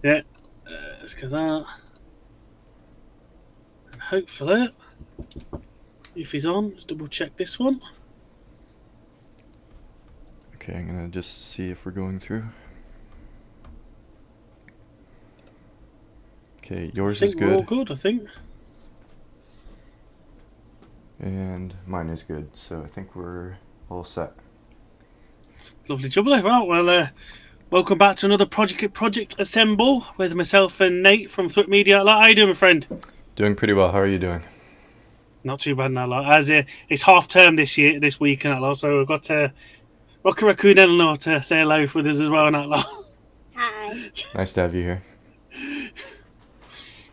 Yeah. Let's get that. And hopefully, if he's on, let's double check this one. Okay, I'm gonna just see if we're going through. Okay, yours is We're all good. good, I think. And mine is good, so I think we're all set. Lovely jubbly. Well, welcome back to another Project Assemble with myself and Nate from Thwip Media. How are you doing, my friend? Doing pretty well. How are you doing? Not too bad now. As it's half term this week, and that so we've got Rocky Raccoon Eleanor to say hello with us as well, and that Hi. Nice to have you here.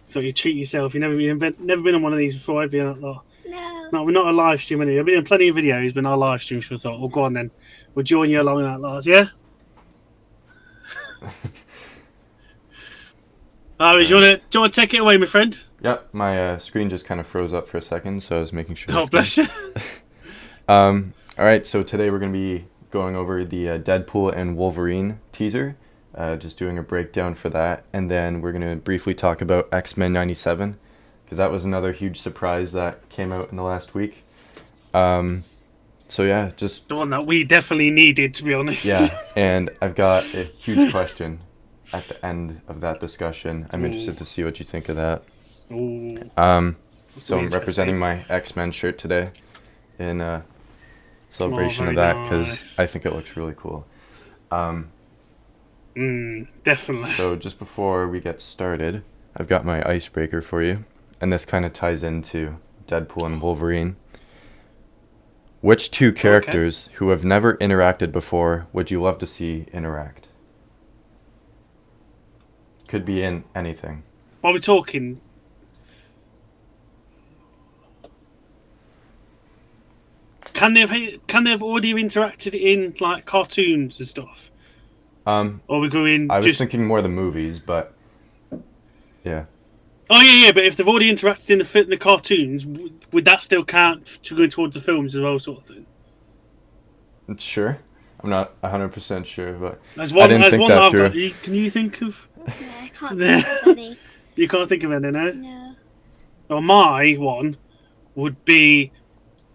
So you treat yourself. You've never been on one of these before, have you? That lot? No. No, we're not a live stream anyway. I've been in plenty of videos, but not a live stream. So I thought, well, go on then. We'll join you along in that lot, yeah? Do you want to take it away, my friend? Yep, my screen just kind of froze up for a second, so I was making sure. Oh, bless you. All right, so today we're going to be going over the Deadpool and Wolverine teaser, just doing a breakdown for that, and then we're going to briefly talk about X-Men 97, because that was another huge surprise that came out in the last week. So yeah, just... The one that we definitely needed, to be honest. Yeah, and I've got a huge question at the end of that discussion. I'm interested to see what you think of that. Ooh. So I'm representing my X-Men shirt today in celebration of that because nice. I think it looks really cool. Definitely. So just before we get started, I've got my icebreaker for you, and this kind of ties into Deadpool and Wolverine. Which two characters who have never interacted before would you love to see interact? Could be in anything. While we're talking, can they have already interacted in like cartoons and stuff? Or we go in. I was thinking more the movies, but yeah. Oh yeah. But if they've already interacted in the cartoons, would that still count to going towards the films as well, sort of thing? Sure. I'm not 100% sure, but As I didn't think that through. Can you think of? No, I can't think of any. You can't think of any, no? No. Well, my one would be,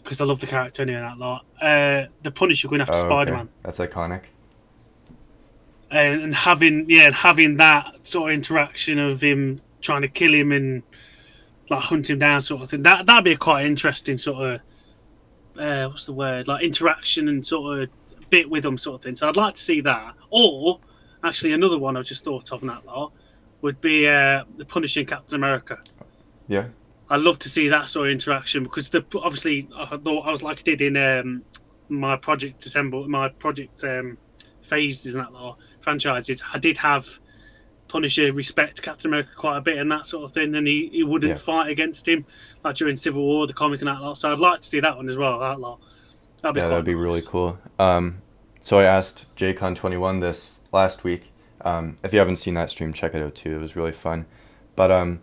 because I love the character anyway, that lot. The Punisher going after Spider-Man. That's iconic. And having that sort of interaction of him trying to kill him and like hunt him down, sort of thing. That'd be a quite interesting sort of what's the word, like interaction and sort of bit with them, sort of thing. So I'd like to see that. Or actually, another one I just thought of in that lot would be the Punisher and Captain America. Yeah. I'd love to see that sort of interaction because obviously I thought I was like I did in my project phases and that lot franchises. I did have Punisher respect Captain America quite a bit and that sort of thing, and he wouldn't fight against him like during Civil War, the comic and that lot. So I'd like to see that one as well. That lot. That'd be really cool. So I asked JCon21 this last week. If you haven't seen that stream, check it out too. It was really fun. But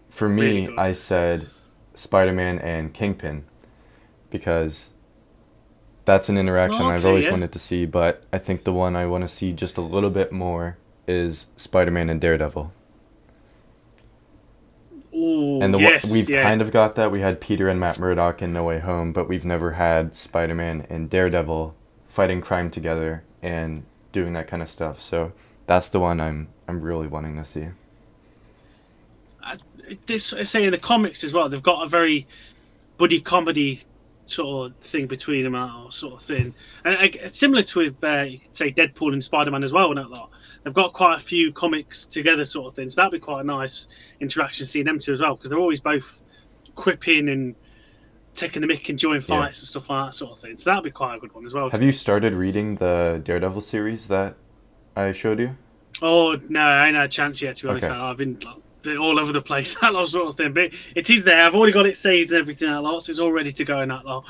for me, I said Spider-Man and Kingpin because that's an interaction I've always wanted to see, but I think the one I want to see just a little bit more is Spider-Man and Daredevil. Ooh, and we've kind of got that. We had Peter and Matt Murdock in No Way Home, but we've never had Spider-Man and Daredevil fighting crime together and doing that kind of stuff. So that's the one I'm really wanting to see. Say in the comics as well, they've got a very buddy comedy sort of thing between them, or sort of thing, and similar to with you could say Deadpool and Spider-Man as well. And that lot, they've got quite a few comics together, sort of thing. So that'd be quite a nice interaction seeing them two as well, because they're always both quipping and taking the mick and joining fights and stuff like that, sort of thing. So that'd be quite a good one as well. Have you started reading the Daredevil series that I showed you? Oh no, I ain't had a chance yet, to be honest. I've been all over the place, that lot sort of thing. But it is there. I've already got it saved and everything, that lot, so it's all ready to go in that lot.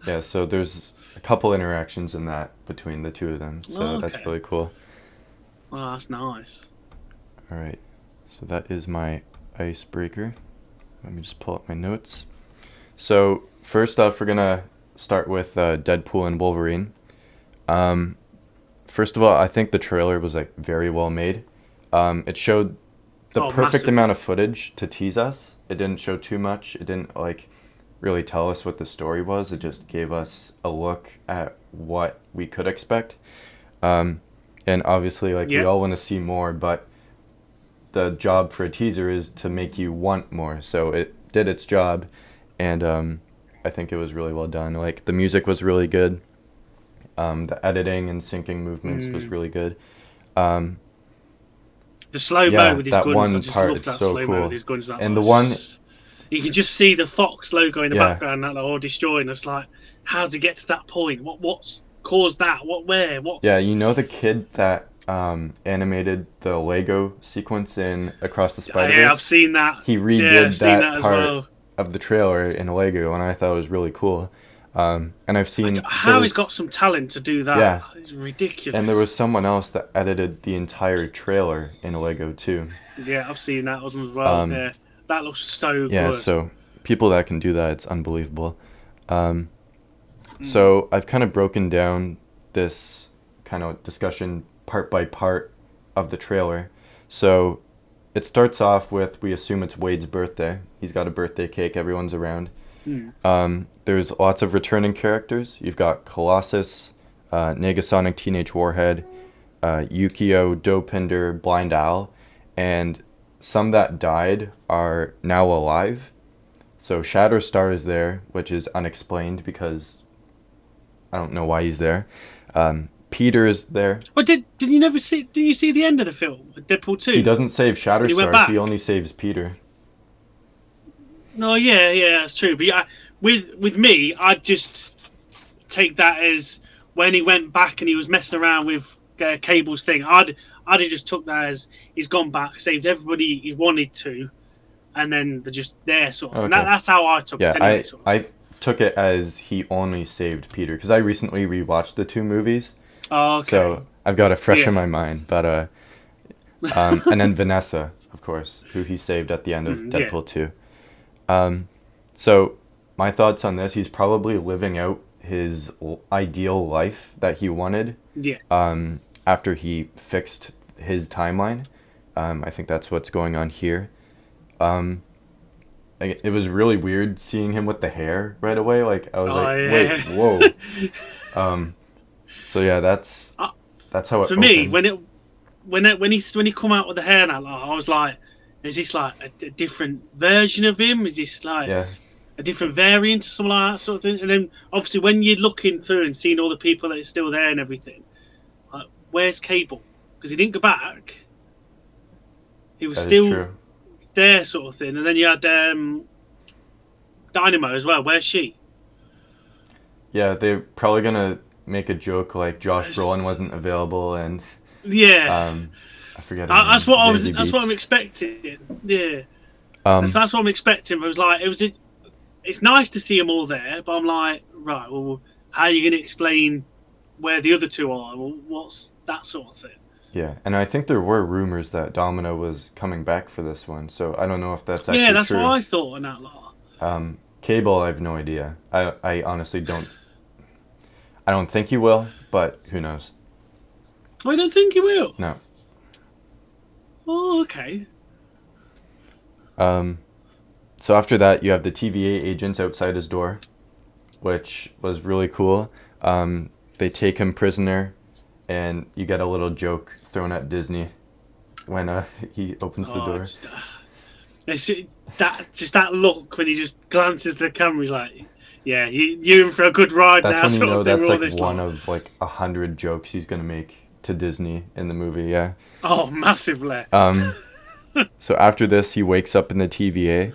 Yeah, so there's a couple interactions in that between the two of them. So that's really cool. Oh, that's nice. All right, so that is my icebreaker. Let me just pull up my notes. So first off, we're gonna start with Deadpool and Wolverine. First of all, I think the trailer was like very well made. It showed the perfect massive. amount of footage to tease us. It didn't show too much. It didn't like really tell us what the story was. It just gave us a look at what we could expect. And obviously, like, we all want to see more, but the job for a teaser is to make you want more. So it did its job, and I think it was really well done. Like, the music was really good. The editing and syncing movements was really good. The slow-mo with his that guns, one I just part, love it's that so slow-mo cool. with his guns. And the one... You can just see the Fox logo in the background, that like, all destroying. It's like, how does it get to that point? What's caused that? What's... Yeah, you know the kid that animated the Lego sequence in Across the Spider-Verse? Yeah, I've seen that. He redid that as part well. of the trailer in Lego, and I thought it was really cool. And I've seen... How he's got some talent to do that. Yeah. It's ridiculous. And there was someone else that edited the entire trailer in Lego, too. Yeah, I've seen that one as well. Yeah, that looks so Yeah, good. so people that can do that, it's unbelievable. So I've kind of broken down this kind of discussion part by part of the trailer. So it starts off with, we assume it's Wade's birthday. He's got a birthday cake, everyone's around. There's lots of returning characters. You've got Colossus, Negasonic Teenage Warhead, Yukio, Dopinder, Blind Owl, and some that died are now alive. So Shatterstar is there, which is unexplained because I don't know why he's there. Peter is there. But did you never see? Did you see the end of the film, Deadpool 2? He doesn't save He went Shatterstar. back. He only saves Peter. No, yeah, that's true. But with me, I'd just take that as when he went back and he was messing around with Cable's thing. I'd have just took that as he's gone back, saved everybody he wanted to, and then they're just there, sort of. Okay. And that's how I took it. Anyway, sort of. I took it as he only saved Peter because I recently rewatched the two movies. Oh, okay. So I've got it fresh in my mind. But and then Vanessa, of course, who he saved at the end of Deadpool 2. So my thoughts on this, he's probably living out his ideal life that he wanted. Yeah. After he fixed his timeline. I think that's what's going on here. It was really weird seeing him with the hair right away. Like, I was wait, whoa. So yeah, that's how it for opened. me when he come out with the hair now, I was like, is this like a different version of him? Is this like a different variant or something like that sort of thing? And then obviously when you're looking through and seeing all the people that are still there and everything, like, where's Cable? Because he didn't go back. He was still there, sort of thing. And then you had Dynamo as well. Where's she? Yeah, they're probably gonna make a joke like Josh Brolin wasn't available, and I forget. That's what That's what I'm expecting. Yeah, that's what I'm expecting. But it was like it's nice to see them all there, but I'm like, right, well, how are you going to explain where the other two are? Well, what's that sort of thing? Yeah, and I think there were rumors that Domino was coming back for this one, so I don't know if that's actually true. Yeah, that's what I thought on that lot. Cable, I have no idea. I honestly don't. I don't think he will, but who knows? I don't think he will. No. Oh, okay. So after that, you have the TVA agents outside his door, which was really cool. They take him prisoner, and you get a little joke thrown at Disney when he opens the door. It's just that look when he just glances at the camera. He's like, "Yeah, you're in for a good ride now." That's when you know that's like one lot. of like 100 jokes he's gonna make to Disney in the movie. Yeah. Oh, massively. So after this, he wakes up in the TVA.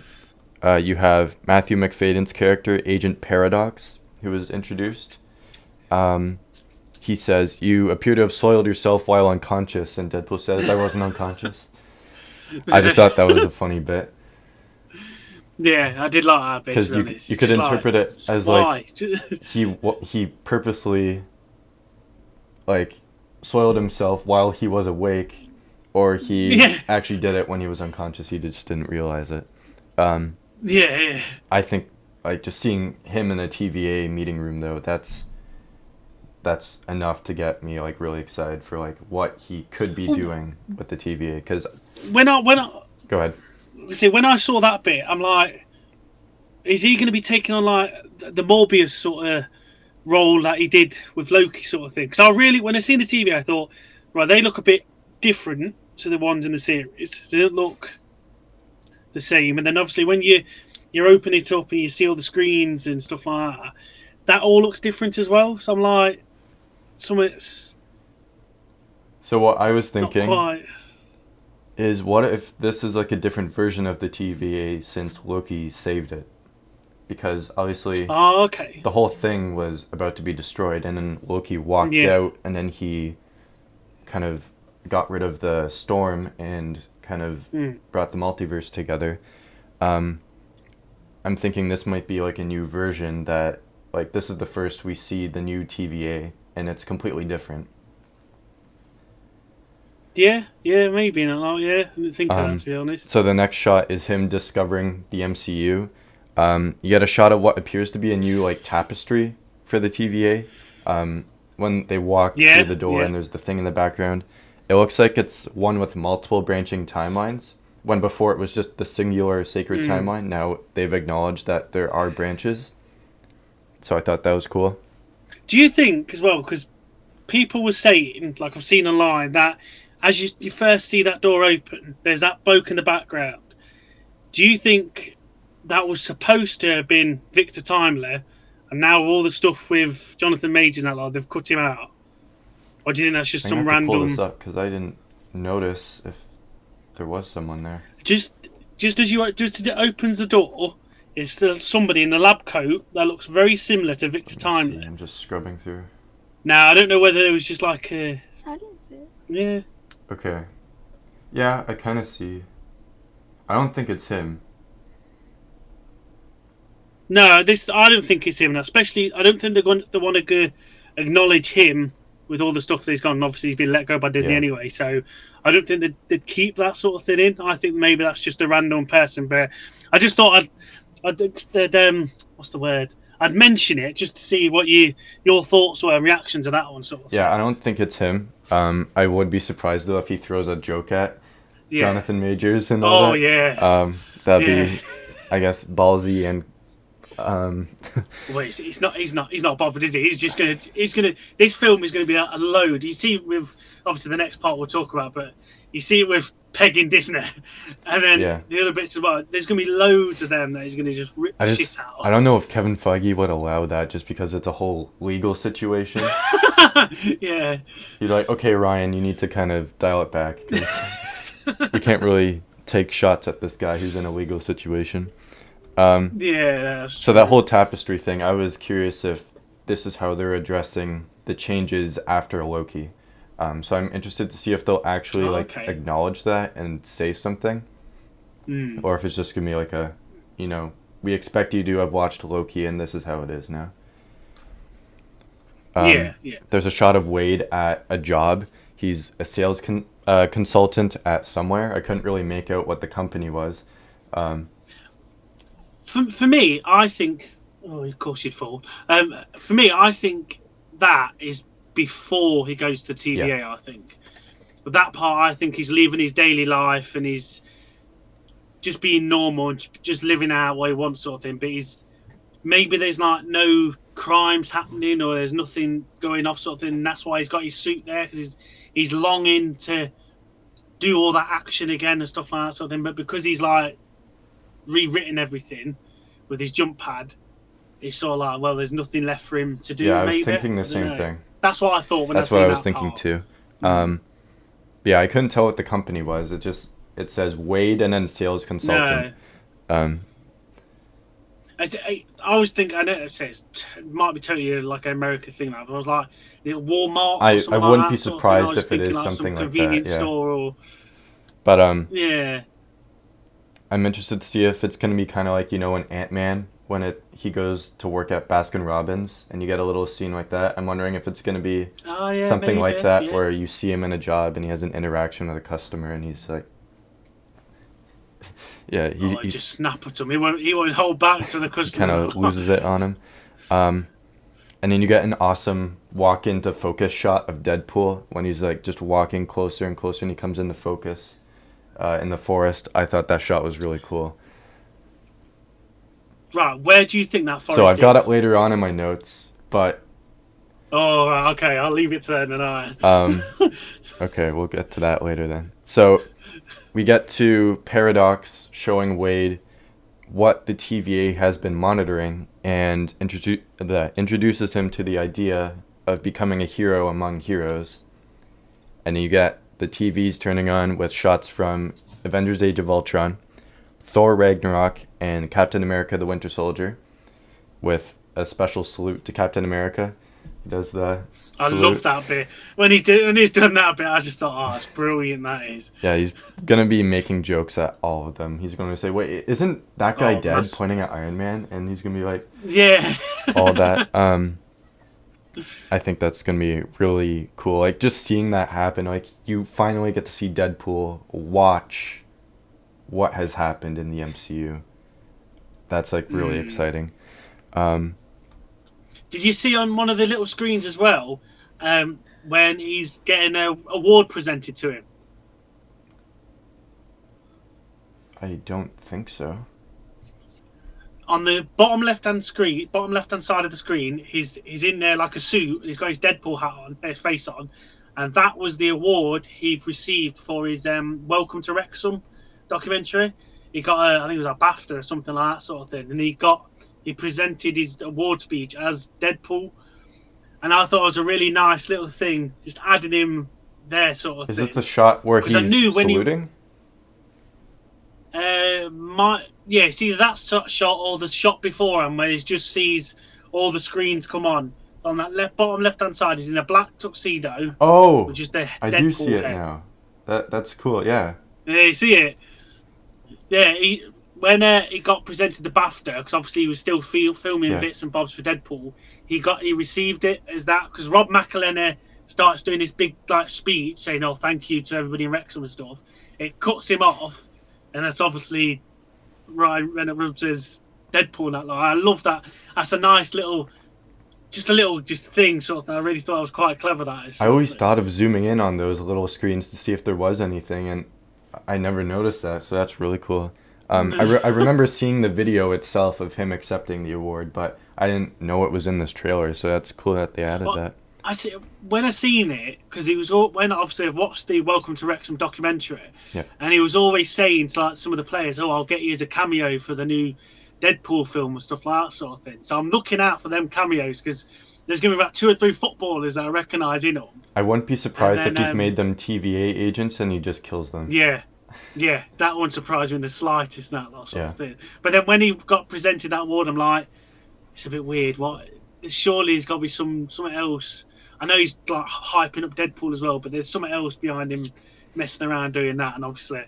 You have Matthew McFadden's character, Agent Paradox, who was introduced. He says, "You appear to have soiled yourself while unconscious," and Deadpool says, "I wasn't unconscious." I just thought that was a funny bit. Yeah, I did like that bit. Because you could interpret it as like he purposely like soiled himself while he was awake, or he actually did it when he was unconscious. He just didn't realize it. I think like just seeing him in the TVA meeting room though, that's enough to get me like really excited for like what he could be doing with the TVA. Because when I go ahead. see when I saw that bit, I'm like, is he going to be taking on like the Morbius sort of role that he did with Loki sort of thing? Because when I seen the TV, I thought, right, they look a bit different to the ones in the series. They don't look the same. And then obviously when you open it up and you see all the screens and stuff like that, that all looks different as well. So I'm like, something's So what I was not thinking quite. is, what if this is like a different version of the TVA since Loki saved it? Because obviously Oh, okay. the whole thing was about to be destroyed, and then Loki walked Yeah. out, and then he kind of got rid of the storm and kind of brought the multiverse together. I'm thinking this might be like a new version that, like, this is the first we see the new TVA, and it's completely different. Yeah, maybe not. Yeah, I didn't think of that, to be honest. So the next shot is him discovering the MCU. You get a shot of what appears to be a new like tapestry for the TVA. When they walk through the door and there's the thing in the background, it looks like it's one with multiple branching timelines. When before it was just the singular sacred timeline. Now they've acknowledged that there are branches. So I thought that was cool. Do you think as well, because people were saying, like I've seen online, that as you first see that door open, there's that bloke in the background. Do you think that was supposed to have been Victor Timely, and now all the stuff with Jonathan Majors and that lot, they've cut him out? Or do you think that's just some I have to random? pull this up because I didn't notice if there was someone there. Just as it opens the door, is still somebody in a lab coat that looks very similar to Victor Timely. I'm just scrubbing through. Now I don't know whether it was just like a. I didn't see it. Yeah. Okay. Yeah, I kind of see. I don't think it's him. No, I don't think it's him. Especially, I don't think they want to go acknowledge him with all the stuff that he's gone. Obviously, he's been let go by Disney anyway, so I don't think they'd keep that sort of thing in. I think maybe that's just a random person. But I just thought I'd what's the word? I'd mention it just to see what your thoughts were and reaction to that one sort of thing. Yeah, I don't think it's him. I would be surprised though if he throws a joke at Jonathan Majors and all that. Oh yeah. That'd be, I guess, ballsy and. Well, he's not bothered, is he? He's gonna. This film is gonna be a load. You see, with obviously the next part we'll talk about, but you see it with Peg in Disney, and then the other bits as well. There's gonna be loads of them that he's gonna just rip shit out of. I don't know if Kevin Feige would allow that, just because it's a whole legal situation. Yeah. He's like, okay, Ryan, you need to kind of dial it back, because we can't really take shots at this guy who's in a legal situation. So that whole tapestry thing, I was curious if this is how they're addressing the changes after Loki. So I'm interested to see if they'll actually acknowledge that and say something, or if it's just gonna be like a, we expect you to have watched Loki and this is how it is now. There's a shot of Wade at a job. He's a sales consultant at somewhere. I couldn't really make out what the company was. For me, I think. Oh, of course you'd fall. For me, I think that is before he goes to TVA. I think, but that part, I think he's living his daily life and he's just being normal and just living out what he wants, sort of thing. But maybe there's like no crimes happening or there's nothing going off, sort of thing. And that's why he's got his suit there, because he's longing to do all that action again and stuff like that, sort of thing. But because he's like rewritten everything with his jump pad, it's sort of like, well, there's nothing left for him to do. Yeah, I was thinking the same thing. That's what I thought when that's what I was thinking too. Yeah, I couldn't tell what the company was. It says Wade and then sales consultant. No. I always think, I know it might be totally like an American thing now, but I was like, Walmart or something. I wouldn't like be surprised if it is something like that. Convenience store or. But yeah. I'm interested to see if it's going to be kind of like, in Ant-Man, when he goes to work at Baskin Robbins and you get a little scene like that. I'm wondering if it's going to be something like that, where you see him in a job and he has an interaction with a customer and he's like, he just snap at him. He won't hold back to the customer. Kind of loses it on him. And then you get an awesome walk into focus shot of Deadpool when he's like just walking closer and closer and he comes into focus in the forest. I thought that shot was really cool. Right, where do you think that forest So I've got is? it later on in my notes, but... Oh, right, okay, I'll leave it to then. And okay, we'll get to that later then. So we get to Paradox showing Wade what the TVA has been monitoring and introduces him to the idea of becoming a hero among heroes. And you get the TVs turning on with shots from Avengers Age of Ultron, Thor Ragnarok, and Captain America the Winter Soldier, with a special salute to Captain America. He does the I salute. love that bit. When he's done that bit, I just thought, oh, it's brilliant, that is. Yeah, he's going to be making jokes at all of them. He's going to say, wait, isn't that guy dead? Pointing at Iron Man. And he's going to be like, yeah. all that. I think that's going to be really cool. Like, just seeing that happen, like, you finally get to see Deadpool watch what has happened in the MCU. That's, like, really exciting. Did you see on one of the little screens as well, when he's getting an award presented to him? I don't think so. On the bottom left-hand side of the screen, he's in there like a suit, and he's got his Deadpool hat on, his face on, and that was the award he received for his Welcome to Wrexham documentary. He got I think it was a BAFTA or something like that sort of thing, and he presented his award speech as Deadpool, and I thought it was a really nice little thing, just adding him there sort of thing. Is it the shot where he's saluting? It's either that shot or the shot before him where he just sees all the screens come on. So on that bottom left-hand side, he's in a black tuxedo. Oh, which is the I Deadpool do see it head. now. That's cool, yeah. Yeah, you see it? Yeah, when he got presented the BAFTA, because obviously he was still filming bits and bobs for Deadpool, he received it as that, because Rob McElhenney starts doing this big speech saying, "Oh, thank you to everybody in Wrexham and stuff." It cuts him off, and that's obviously Ryan Reynolds' Deadpool. And that, I love that. That's a nice little thing sort of thing. I really thought it was quite clever. That is. I always thought of zooming in on those little screens to see if there was anything, and I never noticed that, so that's really cool. I remember seeing the video itself of him accepting the award, but I didn't know it was in this trailer, so that's cool that they added that. When I seen it, because when obviously I've watched the Welcome to Wrexham documentary, yeah. And he was always saying to like some of the players, "Oh, I'll get you as a cameo for the new Deadpool film and stuff like that sort of thing." So I'm looking out for them cameos, because there's going to be about 2 or 3 footballers that I recognise in them. I wouldn't be surprised if he's made them TVA agents and he just kills them. Yeah, that wouldn't surprise me in the slightest. That sort of thing. But then when he got presented that award, I'm like, it's a bit weird. What? Surely there's got to be something else. I know he's like hyping up Deadpool as well, but there's something else behind him messing around doing that. And obviously,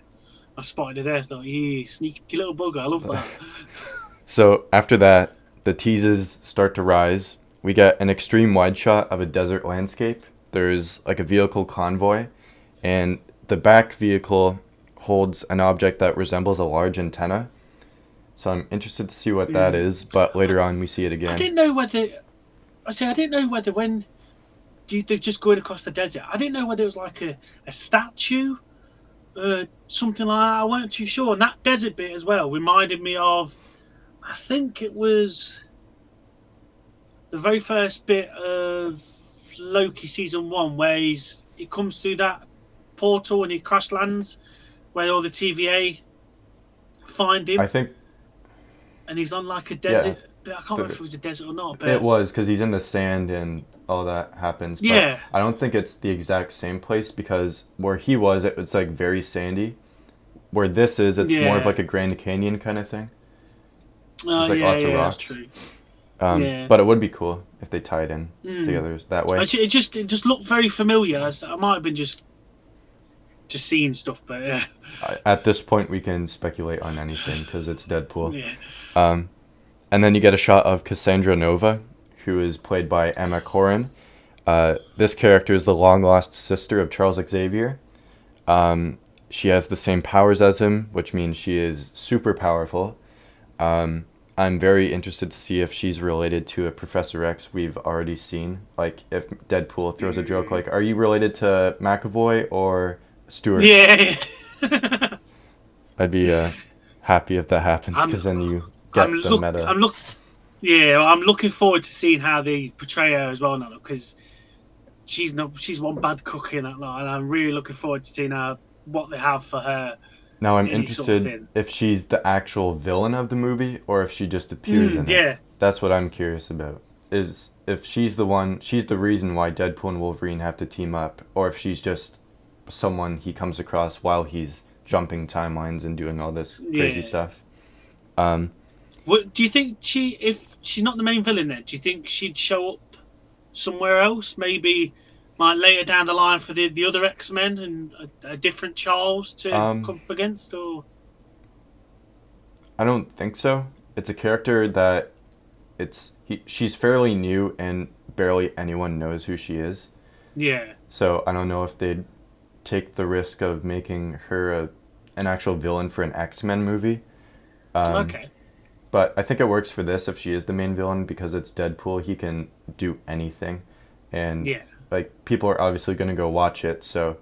I spotted it there. Thought, sneaky little bugger. I love that. So after that, the teases start to rise. We get an extreme wide shot of a desert landscape. There's like a vehicle convoy, and the back vehicle holds an object that resembles a large antenna. So I'm interested to see what that is, but later on we see it again. I didn't know whether when they're just going across the desert, I didn't know whether it was like a statue, something like that. I weren't too sure. And that desert bit as well reminded me of, I think it was the very first bit of Loki season 1, where he comes through that portal and he crash lands, where all the TVA find him. I think. And he's on like a desert. But I can't remember if it was a desert or not. But it was, because he's in the sand and all that happens. But yeah. I don't think it's the exact same place, because where he was, it's like very sandy. Where this is, it's more of like a Grand Canyon kind of thing. There's like lots of rocks. That's true. But it would be cool if they tied in together that way. It just looked very familiar. I might have been just seeing stuff, but yeah. At this point, we can speculate on anything because it's Deadpool. Yeah. And then you get a shot of Cassandra Nova, who is played by Emma Corrin. This character is the long-lost sister of Charles Xavier. She has the same powers as him, which means she is super powerful. I'm very interested to see if she's related to a Professor X we've already seen. Like, if Deadpool throws a joke like, "Are you related to McAvoy or Stewart?" Yeah. I'd be happy if that happens, I'm because then you I'm get the look meta. I'm look yeah, I'm looking forward to seeing how they portray her as well now, because she's one bad cookie in that lot, and I'm really looking forward to seeing what they have for her. Now I'm Any sort of interested thing. if she's the actual villain of the movie or if she just appears in it. Yeah. That's what I'm curious about. Is if she's the reason why Deadpool and Wolverine have to team up, or if she's just someone he comes across while he's jumping timelines and doing all this crazy Yeah. stuff. What do you think if she's not the main villain then, do you think she'd show up somewhere else? Maybe like later down the line for the other X-Men and a different Charles to come up against, or I don't think so. It's a character that she's fairly new and barely anyone knows who she is. yeah. So I don't know if they'd take the risk of making her an actual villain for an X-Men movie. Okay. But I think it works for this if she is the main villain, because it's Deadpool. He can do anything. And Yeah. like, people are obviously going to go watch it, so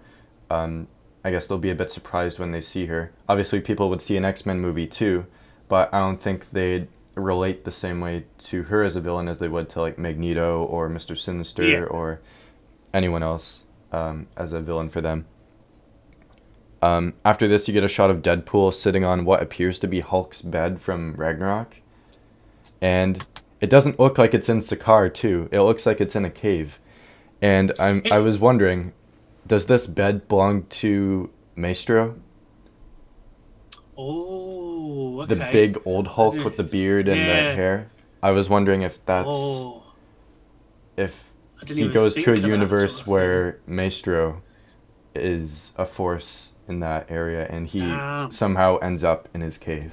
I guess they'll be a bit surprised when they see her. Obviously, people would see an X-Men movie too, but I don't think they'd relate the same way to her as a villain as they would to like Magneto or Mr. Sinister Yeah. or anyone else as a villain for them. After this, you get a shot of Deadpool sitting on what appears to be Hulk's bed from Ragnarok. And it doesn't look like it's in Sakaar, too. It looks like it's in a cave. And I was wondering, does this bed belong to Maestro? Oh, okay. The big old Hulk with the beard and the Yeah. hair? I was wondering if that's... Oh, if I didn't he even goes think to a of that universe sort of where Maestro is a force in that area and he somehow ends up in his cave.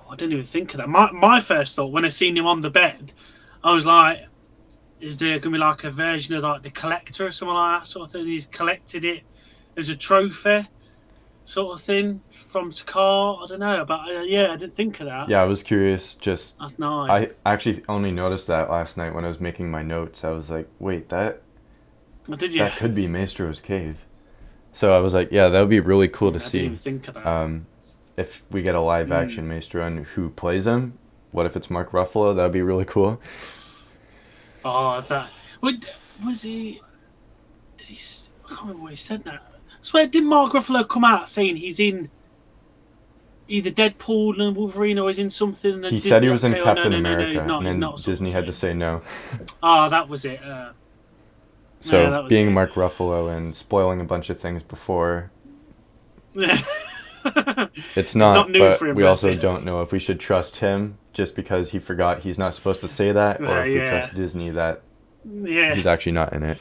I didn't even think of that. My first thought when I seen him on the bed, I was like, is there going to be like a version of like the Collector or something like that sort of thing? He's collected it as a trophy sort of thing from Sakaar. I don't know, but yeah, I didn't think of that. Yeah, I was curious. Just That's nice. I actually only noticed that last night when I was making my notes. I was like, wait, that Did you? could be Maestro's cave. So I was like, yeah, that would be really cool to I see. didn't even think of that. If we get a live action Maestro and who plays him. What if it's Mark Ruffalo? That would be really cool. Oh, that was he? Did he? I can't remember what he said now. I swear, didn't Mark Ruffalo come out saying he's in either Deadpool and Wolverine, or he's in something? He said he was in say, Captain no, America, he's not, and then he's not, Disney had to say no. Oh, that was it. So yeah, that was being it. Mark Ruffalo and spoiling a bunch of things before, it's not new but for him, we also is it? don't know if we should trust him just because he forgot he's not supposed to say that, or if we trust Disney that he's actually not in it.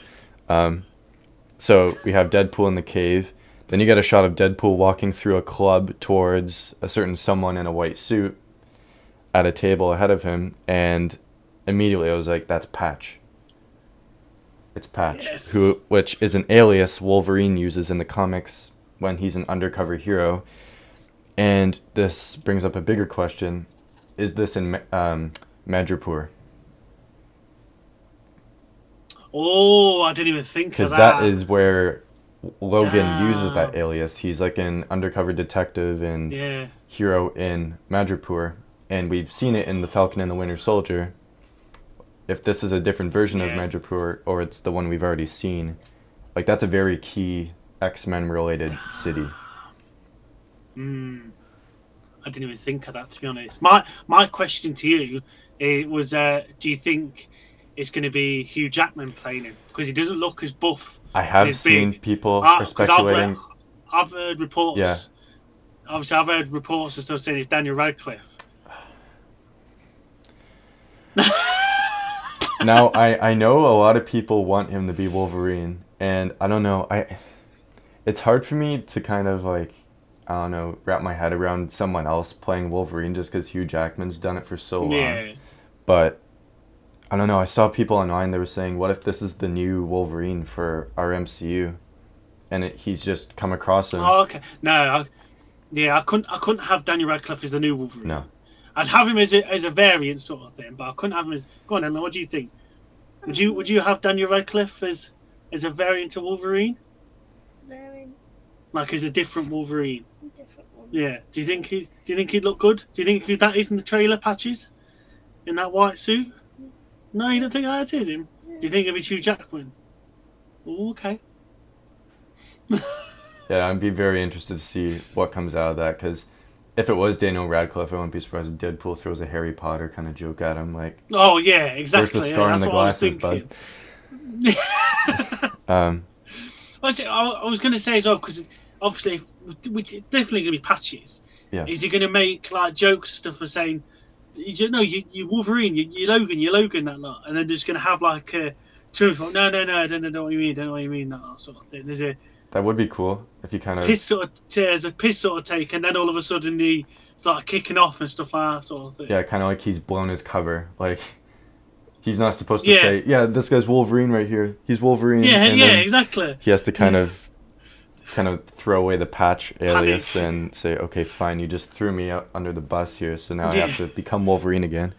So we have Deadpool in the cave. Then you get a shot of Deadpool walking through a club towards a certain someone in a white suit at a table ahead of him, and immediately I was like, that's Patch. It's Patch, Yes. which is an alias Wolverine uses in the comics when he's an undercover hero. And this brings up a bigger question. Is this in Madripoor? Oh, I didn't even think of Because that. that is where Logan uses that alias. He's like an undercover detective and hero in Madripoor. And we've seen it in The Falcon and the Winter Soldier. If this is a different version of Madripoor, or it's the one we've already seen, like, that's a very key X-Men related city. I didn't even think of that, to be honest. My question to you was, do you think it's going to be Hugh Jackman playing him? Because he doesn't look as buff. I have seen people are speculating. I've heard reports. Yeah. Obviously, I've heard reports and stuff saying it's Daniel Radcliffe. Now, I know a lot of people want him to be Wolverine, and I don't know. It's hard for me to kind of, like, I don't know, wrap my head around someone else playing Wolverine just because Hugh Jackman's done it for so long. Yeah. But I don't know. I saw people online that were saying, what if this is the new Wolverine for our MCU? And he's just come across him. Oh, okay. No, I couldn't have Daniel Radcliffe as the new Wolverine. No. I'd have him as a variant sort of thing, but I couldn't have him as. Go on, Emma. What do you think? Would you have Daniel Radcliffe as a variant of Wolverine, Very like as a different Wolverine? different one. Yeah. Do you think he'd look good? Do you think who that is in the trailer, Patches, in that white suit? No, you don't think that is him. Do you think it'd be Hugh Jackman? Oh, okay. Yeah, I'd be very interested to see what comes out of that, because if it was Daniel Radcliffe, I wouldn't be surprised if Deadpool throws a Harry Potter kind of joke at him, like, Oh yeah, exactly. where's the scar yeah, in that's the what I was glasses, thinking. bud? I was going to say as well, because obviously we're definitely going to be Patches. Yeah. Is he going to make like jokes and stuff for saying, you Wolverine, you Logan, that lot, and then just going to have like a truth? No, I don't know what you mean, that sort of thing. There's a That would be cool if you kind of... piss sort of take, and then all of a sudden he started kicking off and stuff like that sort of thing. Yeah, kind of like he's blown his cover. Like, he's not supposed to Yeah. say, yeah, this guy's Wolverine right here. He's Wolverine. Yeah, and yeah, then exactly. He has to kind of throw away the patch alias Panic. and say, okay, fine, you just threw me out under the bus here, so now I Yeah. have to become Wolverine again.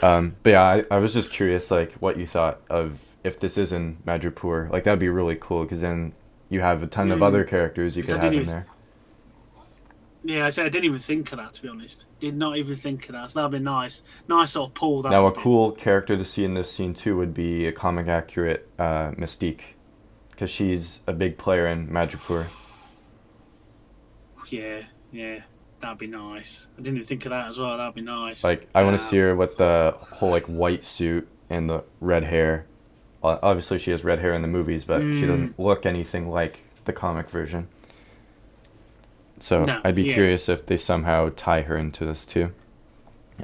But yeah, I was just curious, like, what you thought of if this is in Madripoor. Like, that'd be really cool, because then you have a ton of other characters you 'Cause I could have didn't in even- there. Yeah, I didn't even think of that, to be honest. Did not even think of that. So that'd be nice. Nice little pull. That Now, a would be. cool character to see in this scene, too, would be a comic-accurate Mystique, because she's a big player in Madripoor. Yeah, that'd be nice. I didn't even think of that as well. That'd be nice. Like, I want to see her with the whole, like, white suit and the red hair. Obviously, she has red hair in the movies, but she doesn't look anything like the comic version. So No, I'd be yeah. curious if they somehow tie her into this, too.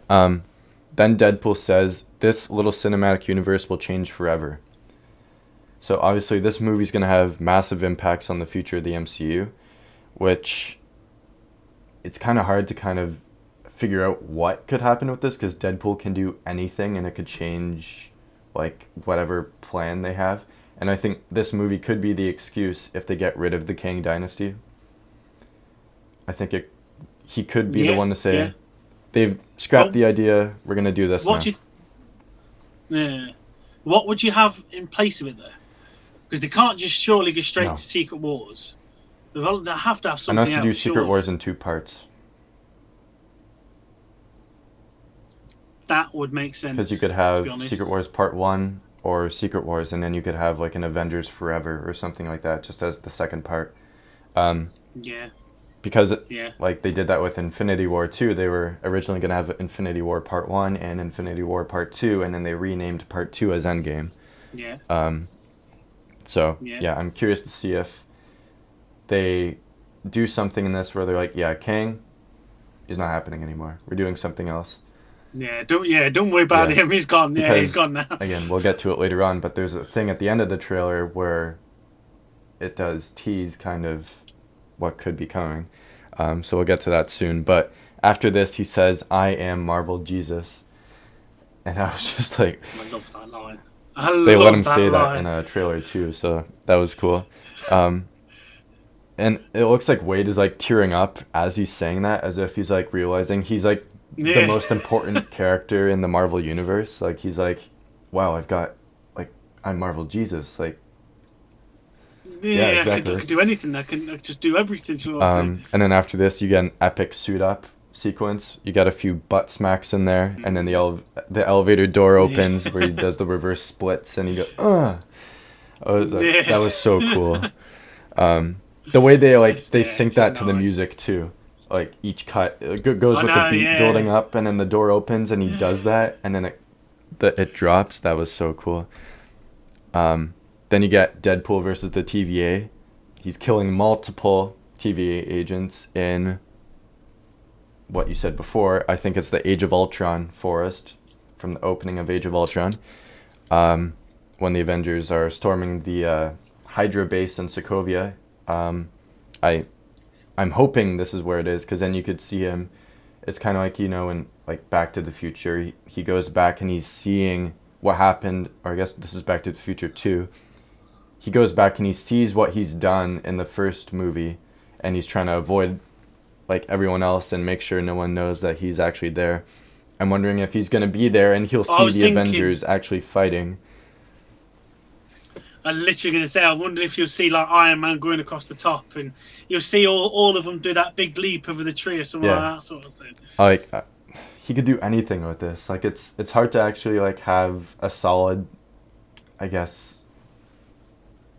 Then Deadpool says, this little cinematic universe will change forever. So obviously, this movie's going to have massive impacts on the future of the MCU, which it's kind of hard to kind of figure out what could happen with this, because Deadpool can do anything and it could change like whatever plan they have. And I think this movie could be the excuse if they get rid of the Kang Dynasty. I think he could be the one to say, yeah. they've scrapped Well, the idea, we're going to do this now. What would you have in place of it though? Because they can't just surely go straight No. to Secret Wars. They have to have something Unless you do else, Secret surely. Wars in 2 parts. That would make sense. Because you could to have be honest. Secret Wars Part 1 or Secret Wars, and then you could have like an Avengers Forever or something like that, just as the second part. Yeah. Because Yeah. like they did that with Infinity War 2, they were originally going to have Infinity War Part 1 and Infinity War Part 2, and then they renamed Part 2 as Endgame. Yeah. So, Yeah. yeah, I'm curious to see if they do something in this where they're like, yeah, Kang is not happening anymore. We're doing something else. Don't worry about Yeah. him. He's gone. Yeah, he's Because, gone now. Again, we'll get to it later on, but there's a thing at the end of the trailer where it does tease kind of what could be coming. So we'll get to that soon. But after this, he says, I am Marvel Jesus. And I was just like... I love that line. They let him say that in a trailer too, so that was cool. And it looks like Wade is like tearing up as he's saying that, as if he's like realizing he's like the Yeah. most important character in the Marvel universe. Like he's like, wow, I'm Marvel Jesus. Like, Yeah, exactly. I could do anything. I can just do everything. Sort of thing. and then after this, you get an epic suit up sequence. You got a few butt smacks in there, and then the elevator door opens where he does the reverse splits, and you go, that was so cool. The way they sync that to the music too, like each cut goes with the beat building up, and then the door opens and he does that, and then it drops. That was so cool. Then you get Deadpool versus the TVA. He's killing multiple TVA agents in what you said before. I think it's the Age of Ultron forest from the opening of Age of Ultron, when the Avengers are storming the Hydra base in Sokovia. I'm hoping this is where it is, because then you could see him. It's kind of like, in like Back to the Future, he goes back and he's seeing what happened, or I guess this is Back to the Future 2. He goes back and he sees what he's done in the first movie, and he's trying to avoid like everyone else and make sure no one knows that he's actually there. I'm wondering if he's gonna be there and he'll see the Avengers actually fighting. I'm literally going to say, I wonder if you'll see like Iron Man going across the top, and you'll see all of them do that big leap over the tree or something like that sort of thing. Like, he could do anything with this. Like, it's hard to actually like have a solid, I guess,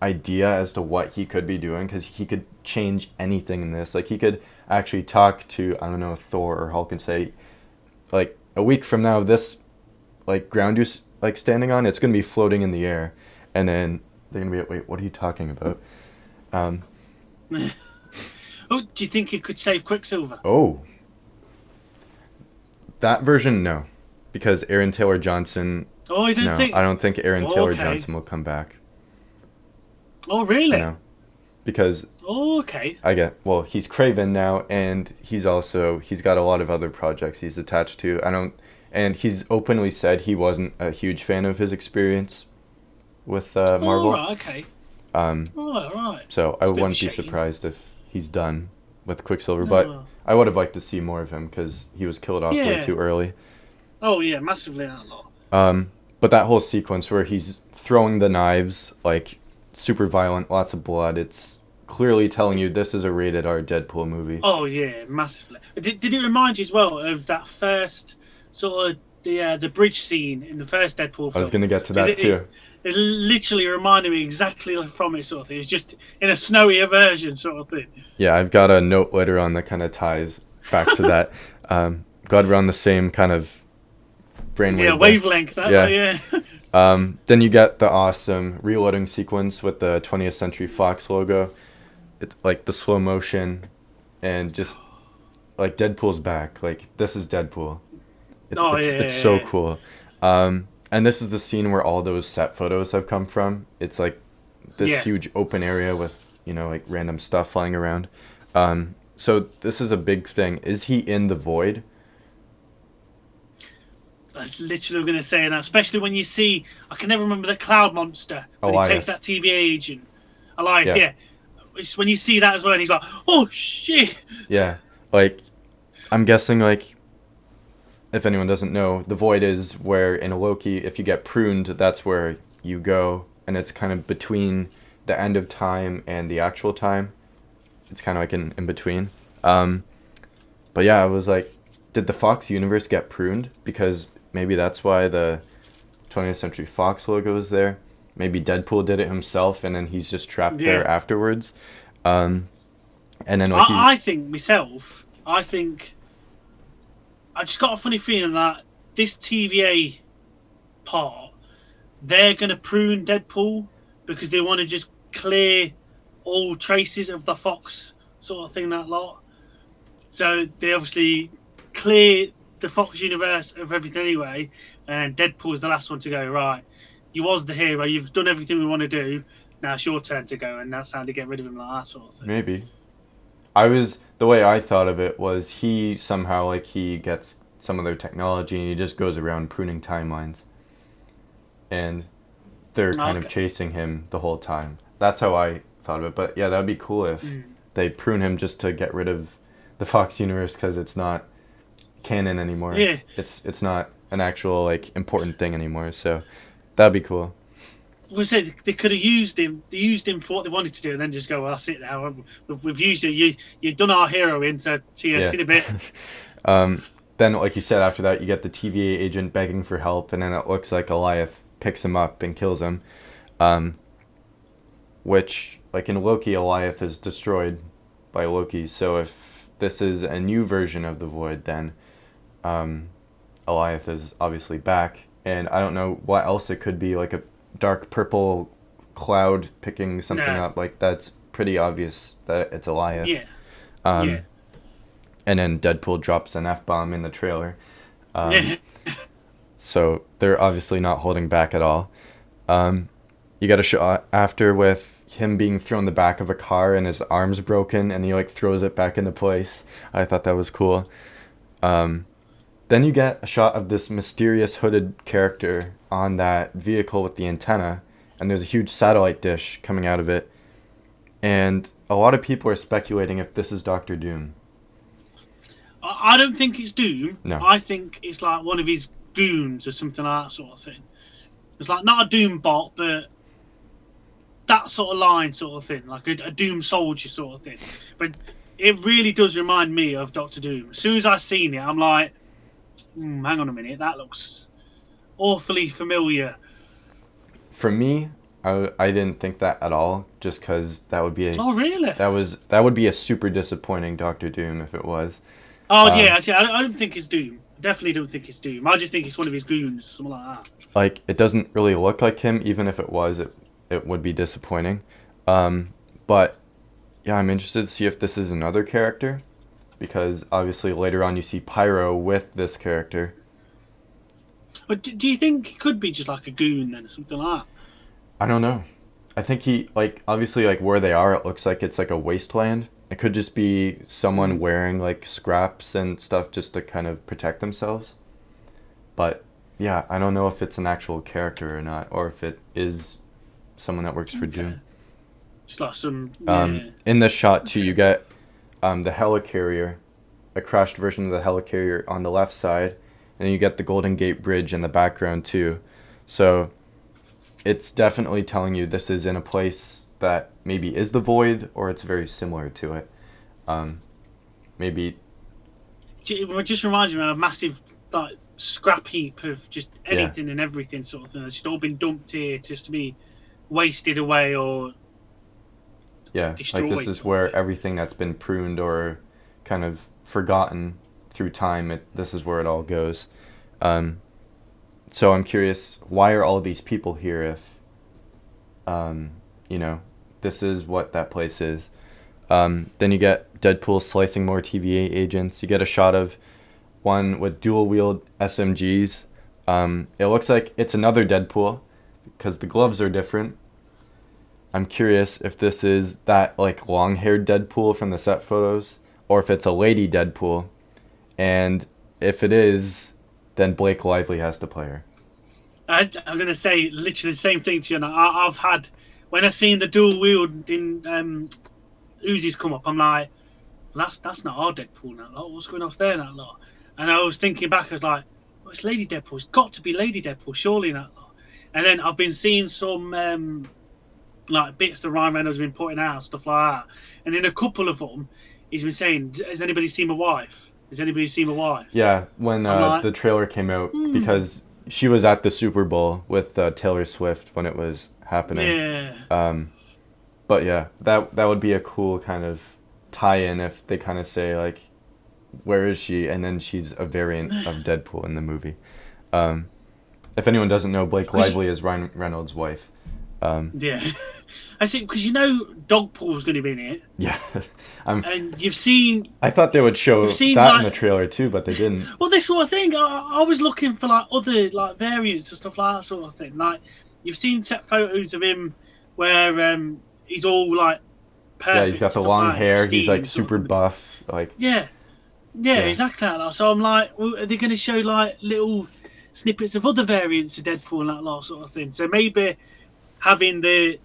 idea as to what he could be doing, because he could change anything in this. Like, he could actually talk to, I don't know, Thor or Hulk and say, like, a week from now, this like ground you're like standing on, it's gonna be floating in the air, and then they're gonna be like, wait, what are you talking about? Oh, do you think it could save Quicksilver? Oh, that version, no, because Aaron Taylor Johnson. Oh, you don't think? I don't think Aaron Taylor Johnson will come back. Oh, really? No, because. Oh, okay. He's Kraven now, and he's got a lot of other projects he's attached to. And he's openly said he wasn't a huge fan of his experience with Marvel. Oh, right, okay. Right. So I wouldn't be surprised if he's done with Quicksilver, but I would have liked to see more of him because he was killed off way too early. Oh yeah, massively that lot. But that whole sequence where he's throwing the knives, like super violent, lots of blood, it's clearly telling you this is a rated R Deadpool movie. Oh yeah, massively. Did it remind you as well of that first sort of the bridge scene in the first Deadpool film? I was gonna get to that too. It literally reminded me exactly from it, sort of thing. It's just in a snowier version, sort of thing. Yeah, I've got a note later on that kind of ties back to that. Glad we're on the same kind of brainwave. Yeah, wavelength. Yeah. Then you get the awesome reloading sequence with the 20th Century Fox logo. It's like the slow motion, and just like Deadpool's back. Like, this is Deadpool. It's so cool. And this is the scene where all those set photos have come from. It's like this huge open area with, like random stuff flying around. So this is a big thing. Is he in the void? That's literally what I'm going to say now. Especially when you see, I can never remember the cloud monster when he takes that TVA agent. Alive, yeah. It's when you see that as well, and he's like, oh shit. Yeah, like, I'm guessing, like, if anyone doesn't know, the void is where in Loki, if you get pruned, that's where you go, and it's kind of between the end of time and the actual time. It's kind of like in between. But yeah, I was like, did the Fox universe get pruned? Because maybe that's why the 20th Century Fox logo is there. Maybe Deadpool did it himself, and then he's just trapped there afterwards. And then like I think I just got a funny feeling that this TVA part, they're going to prune Deadpool because they want to just clear all traces of the Fox sort of thing, that lot. So they obviously clear the Fox universe of everything anyway, and Deadpool's the last one to go, right, you was the hero, you've done everything we want to do, now it's your turn to go, and that's how they get rid of him, like that sort of thing. Maybe. The way I thought of it was he somehow, like, he gets some of their technology and he just goes around pruning timelines. And they're kind of chasing him the whole time. That's how I thought of it. But yeah, that would be cool if they prune him just to get rid of the Fox universe, because it's not canon anymore. Yeah. It's not an actual, like, important thing anymore. So that'd be cool. We said they could have used him. They used him for what they wanted to do, and then just go, well, that's it now. We've used you. You've done our hero in, so see you in a bit. Then, like you said, after that, you get the TVA agent begging for help, and then it looks like Goliath picks him up and kills him. Which, like in Loki, Goliath is destroyed by Loki. So if this is a new version of the Void, then Goliath is obviously back. And I don't know what else it could be, like a dark purple cloud picking something up. Like, that's pretty obvious that it's Goliath. Yeah. And then Deadpool drops an F-bomb in the trailer. So they're obviously not holding back at all. You got a shot after with him being thrown in the back of a car and his arm's broken and he like throws it back into place. I thought that was cool. Then you get a shot of this mysterious hooded character on that vehicle with the antenna, and there's a huge satellite dish coming out of it. And a lot of people are speculating if this is Doctor Doom. I don't think it's Doom. No. I think it's like one of his goons or something like that sort of thing. It's like not a Doom bot, but that sort of line sort of thing, like a Doom soldier sort of thing. But it really does remind me of Doctor Doom. As soon as I seen it, I'm like, hang on a minute, that looks awfully familiar. For me, I didn't think that at all, just because that would be Oh, really? that would be a super disappointing Doctor Doom if it was. Oh, yeah, actually, I don't think it's Doom. Definitely don't think it's Doom. I just think it's one of his goons, something like that. Like, it doesn't really look like him. Even if it was, it would be disappointing. But yeah, I'm interested to see if this is another character, because obviously later on you see Pyro with this character. But do you think it could be just like a goon then, or something like that? I don't know. I think he, like, obviously, like, where they are, it looks like it's like a wasteland. It could just be someone wearing, like, scraps and stuff just to kind of protect themselves. But, yeah, I don't know if it's an actual character or not, or if it is someone that works for Doom. Just like some... In this shot, too, you get the helicarrier, a crashed version of the helicarrier on the left side, and you get the Golden Gate Bridge in the background, too. So it's definitely telling you this is in a place that maybe is the Void, or it's very similar to it. Maybe... It just reminds me of a massive like scrap heap of just anything and everything sort of thing. It's just all been dumped here just to be wasted away or destroyed. Like this is where everything that's been pruned or kind of forgotten through time, this is where it all goes. So I'm curious, why are all these people here if, this is what that place is? Then you get Deadpool slicing more TVA agents. You get a shot of one with dual-wield SMGs. It looks like it's another Deadpool because the gloves are different. I'm curious if this is that like long-haired Deadpool from the set photos, or if it's a lady Deadpool. And if it is, then Blake Lively has to play her. I'm going to say literally the same thing to you. And I've had, when I seen the dual wield in Uzis come up, I'm like, that's not our Deadpool now. Like, what's going off there now? Like? And I was thinking back, I was like, well, it's Lady Deadpool. It's got to be Lady Deadpool, surely not. Like. And then I've been seeing some like bits that Ryan Reynolds has been putting out, stuff like that. And in a couple of them, he's been saying, has anybody seen my wife? Has anybody seen my wife? Yeah, when the trailer came out, because she was at the Super Bowl with Taylor Swift when it was happening. Yeah. But yeah, that would be a cool kind of tie-in if they kind of say, like, where is she? And then she's a variant of Deadpool in the movie. If anyone doesn't know, Blake Lively is Ryan Reynolds' wife. Yeah. I think because Dogpool's going to be in it. Yeah. And you've seen... I thought they would show that in the trailer too, but they didn't. Well, this sort of thing, I was looking for like other like variants and stuff like that sort of thing. Like, you've seen set photos of him where he's all like perfect. Yeah, he's got the long hair. He's like super buff. Like yeah, exactly like that. So I'm like, well, are they going to show like little snippets of other variants of Deadpool and that lot sort of thing? So maybe having the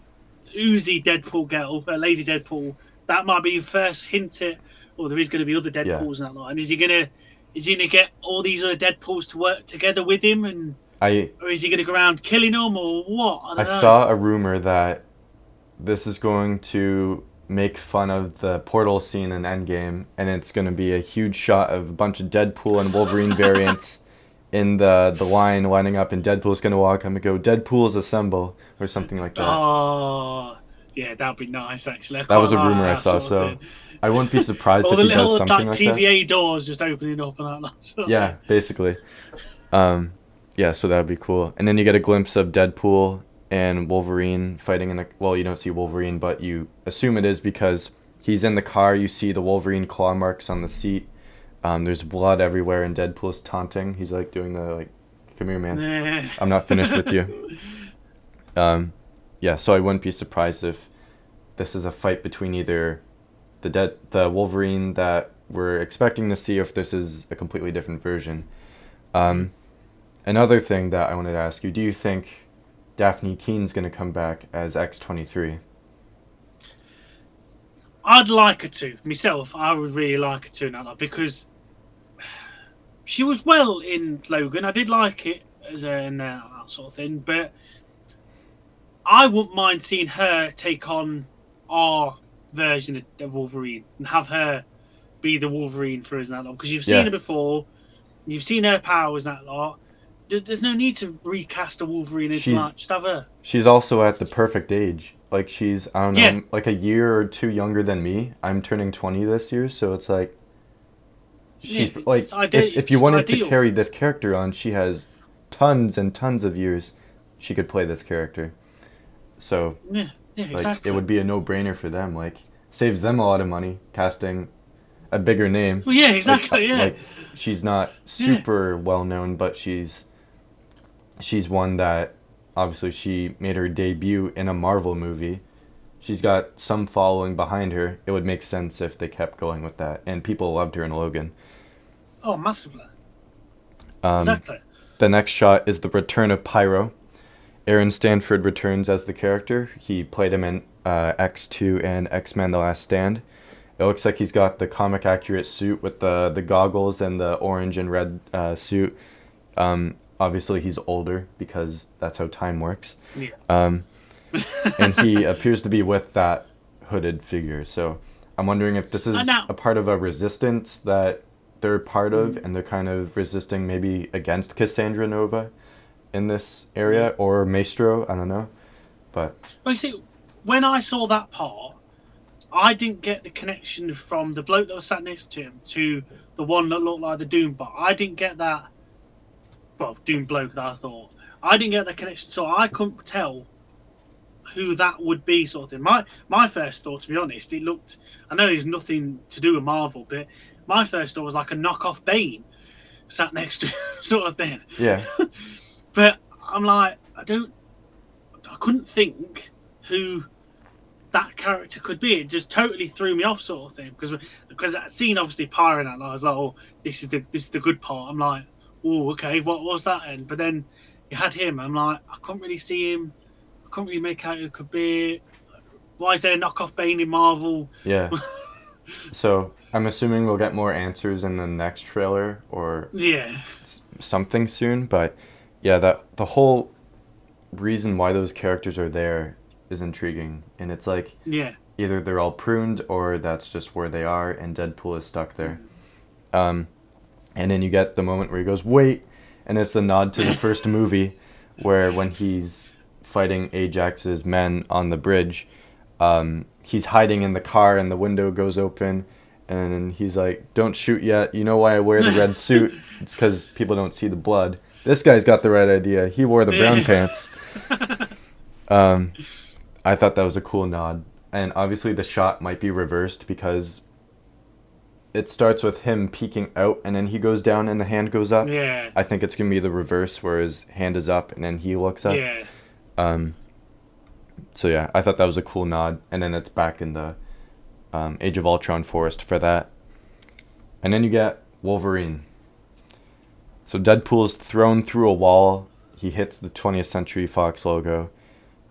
Uzi Deadpool girl, Lady Deadpool, that might be your first hint at, or there is going to be other Deadpools and that lot. And is he gonna get all these other Deadpools to work together with him, or is he gonna go around killing them, or what? I don't know. Saw a rumor that this is going to make fun of the portal scene in Endgame, and it's going to be a huge shot of a bunch of Deadpool and Wolverine variants in the line lining up, and Deadpool's going to walk up and go, "Deadpool's assemble," or something like that. Oh, yeah, that'd be nice, actually. That was a rumor I saw, so I wouldn't be surprised if he does something like that. TVA doors just opening up and that. So. Yeah, basically. Yeah, so that would be cool. And then you get a glimpse of Deadpool and Wolverine fighting you don't see Wolverine, but you assume it is because he's in the car. You see the Wolverine claw marks on the seat. There's blood everywhere, and Deadpool's taunting. He's like doing the like, "Come here, man. I'm not finished with you." Yeah, so I wouldn't be surprised if this is a fight between either the Wolverine that we're expecting to see, or if this is a completely different version. Another thing that I wanted to ask you: do you think Daphne Keene's going to come back as X-23? I'd like her to. Myself, I would really like her to now, because she was well in Logan. I did like it as that sort of thing, but I wouldn't mind seeing her take on our version of Wolverine and have her be the Wolverine for us that lot, because you've seen her before, you've seen her powers that lot. There's no need to recast a Wolverine as much. Just have her. She's also at the perfect age. Like, she's, I don't know, like a year or two younger than me. I'm turning 20 this year, so it's like she's like, if you wanted to carry this character on, she has tons and tons of years she could play this character. So exactly. It would be a no-brainer for them. Like, saves them a lot of money casting a bigger name. Well, yeah, exactly. Like, she's not super well known, but she's one that obviously she made her debut in a Marvel movie. She's got some following behind her. It would make sense if they kept going with that, and people loved her in Logan. Oh, massively. Exactly. The next shot is the return of Pyro. Aaron Stanford returns as the character. He played him in X2 and X-Men: The Last Stand. It looks like he's got the comic accurate suit with the goggles and the orange and red suit. Obviously, he's older because that's how time works. Yeah. And he appears to be with that hooded figure. So I'm wondering if this is a part of a resistance that they're part of, and they're kind of resisting maybe against Cassandra Nova in this area, or Maestro, I don't know. But well, you see, when I saw that part, I didn't get the connection from the bloke that was sat next to him to the one that looked like the Doom bot. I didn't get that. Well, Doom bloke that I thought. I didn't get that connection, so I couldn't tell who that would be, sort of thing. My first thought, to be honest, it looked, I know it's nothing to do with Marvel, but my first thought was like a knockoff Bane sat next to him, sort of thing. Yeah. But I'm like, I couldn't think who that character could be. It just totally threw me off, sort of thing, because that scene, obviously Pyro, and I was like, oh, this is the good part. I'm like, oh, okay, what was that then? But then you had him. I'm like, I couldn't really see him. I couldn't really make out who it could be. Why is there a knockoff Bane in Marvel? Yeah. So I'm assuming we'll get more answers in the next trailer or something soon. But yeah, the whole reason why those characters are there is intriguing, and it's like either they're all pruned or that's just where they are, and Deadpool is stuck there. And then you get the moment where he goes, wait, and it's the nod to the first movie, where when he's fighting Ajax's men on the bridge, he's hiding in the car and the window goes open, and then he's like, don't shoot yet, you know why I wear the red suit? It's because people don't see the blood. This guy's got the right idea. He wore the brown pants. I thought that was a cool nod. And obviously the shot might be reversed because it starts with him peeking out and then he goes down and the hand goes up. Yeah. I think it's going to be the reverse where his hand is up and then he looks up. Yeah. So yeah, I thought that was a cool nod. And then it's back in the Age of Ultron forest for that. And then you get Wolverine. So Deadpool's thrown through a wall. He hits the 20th Century Fox logo.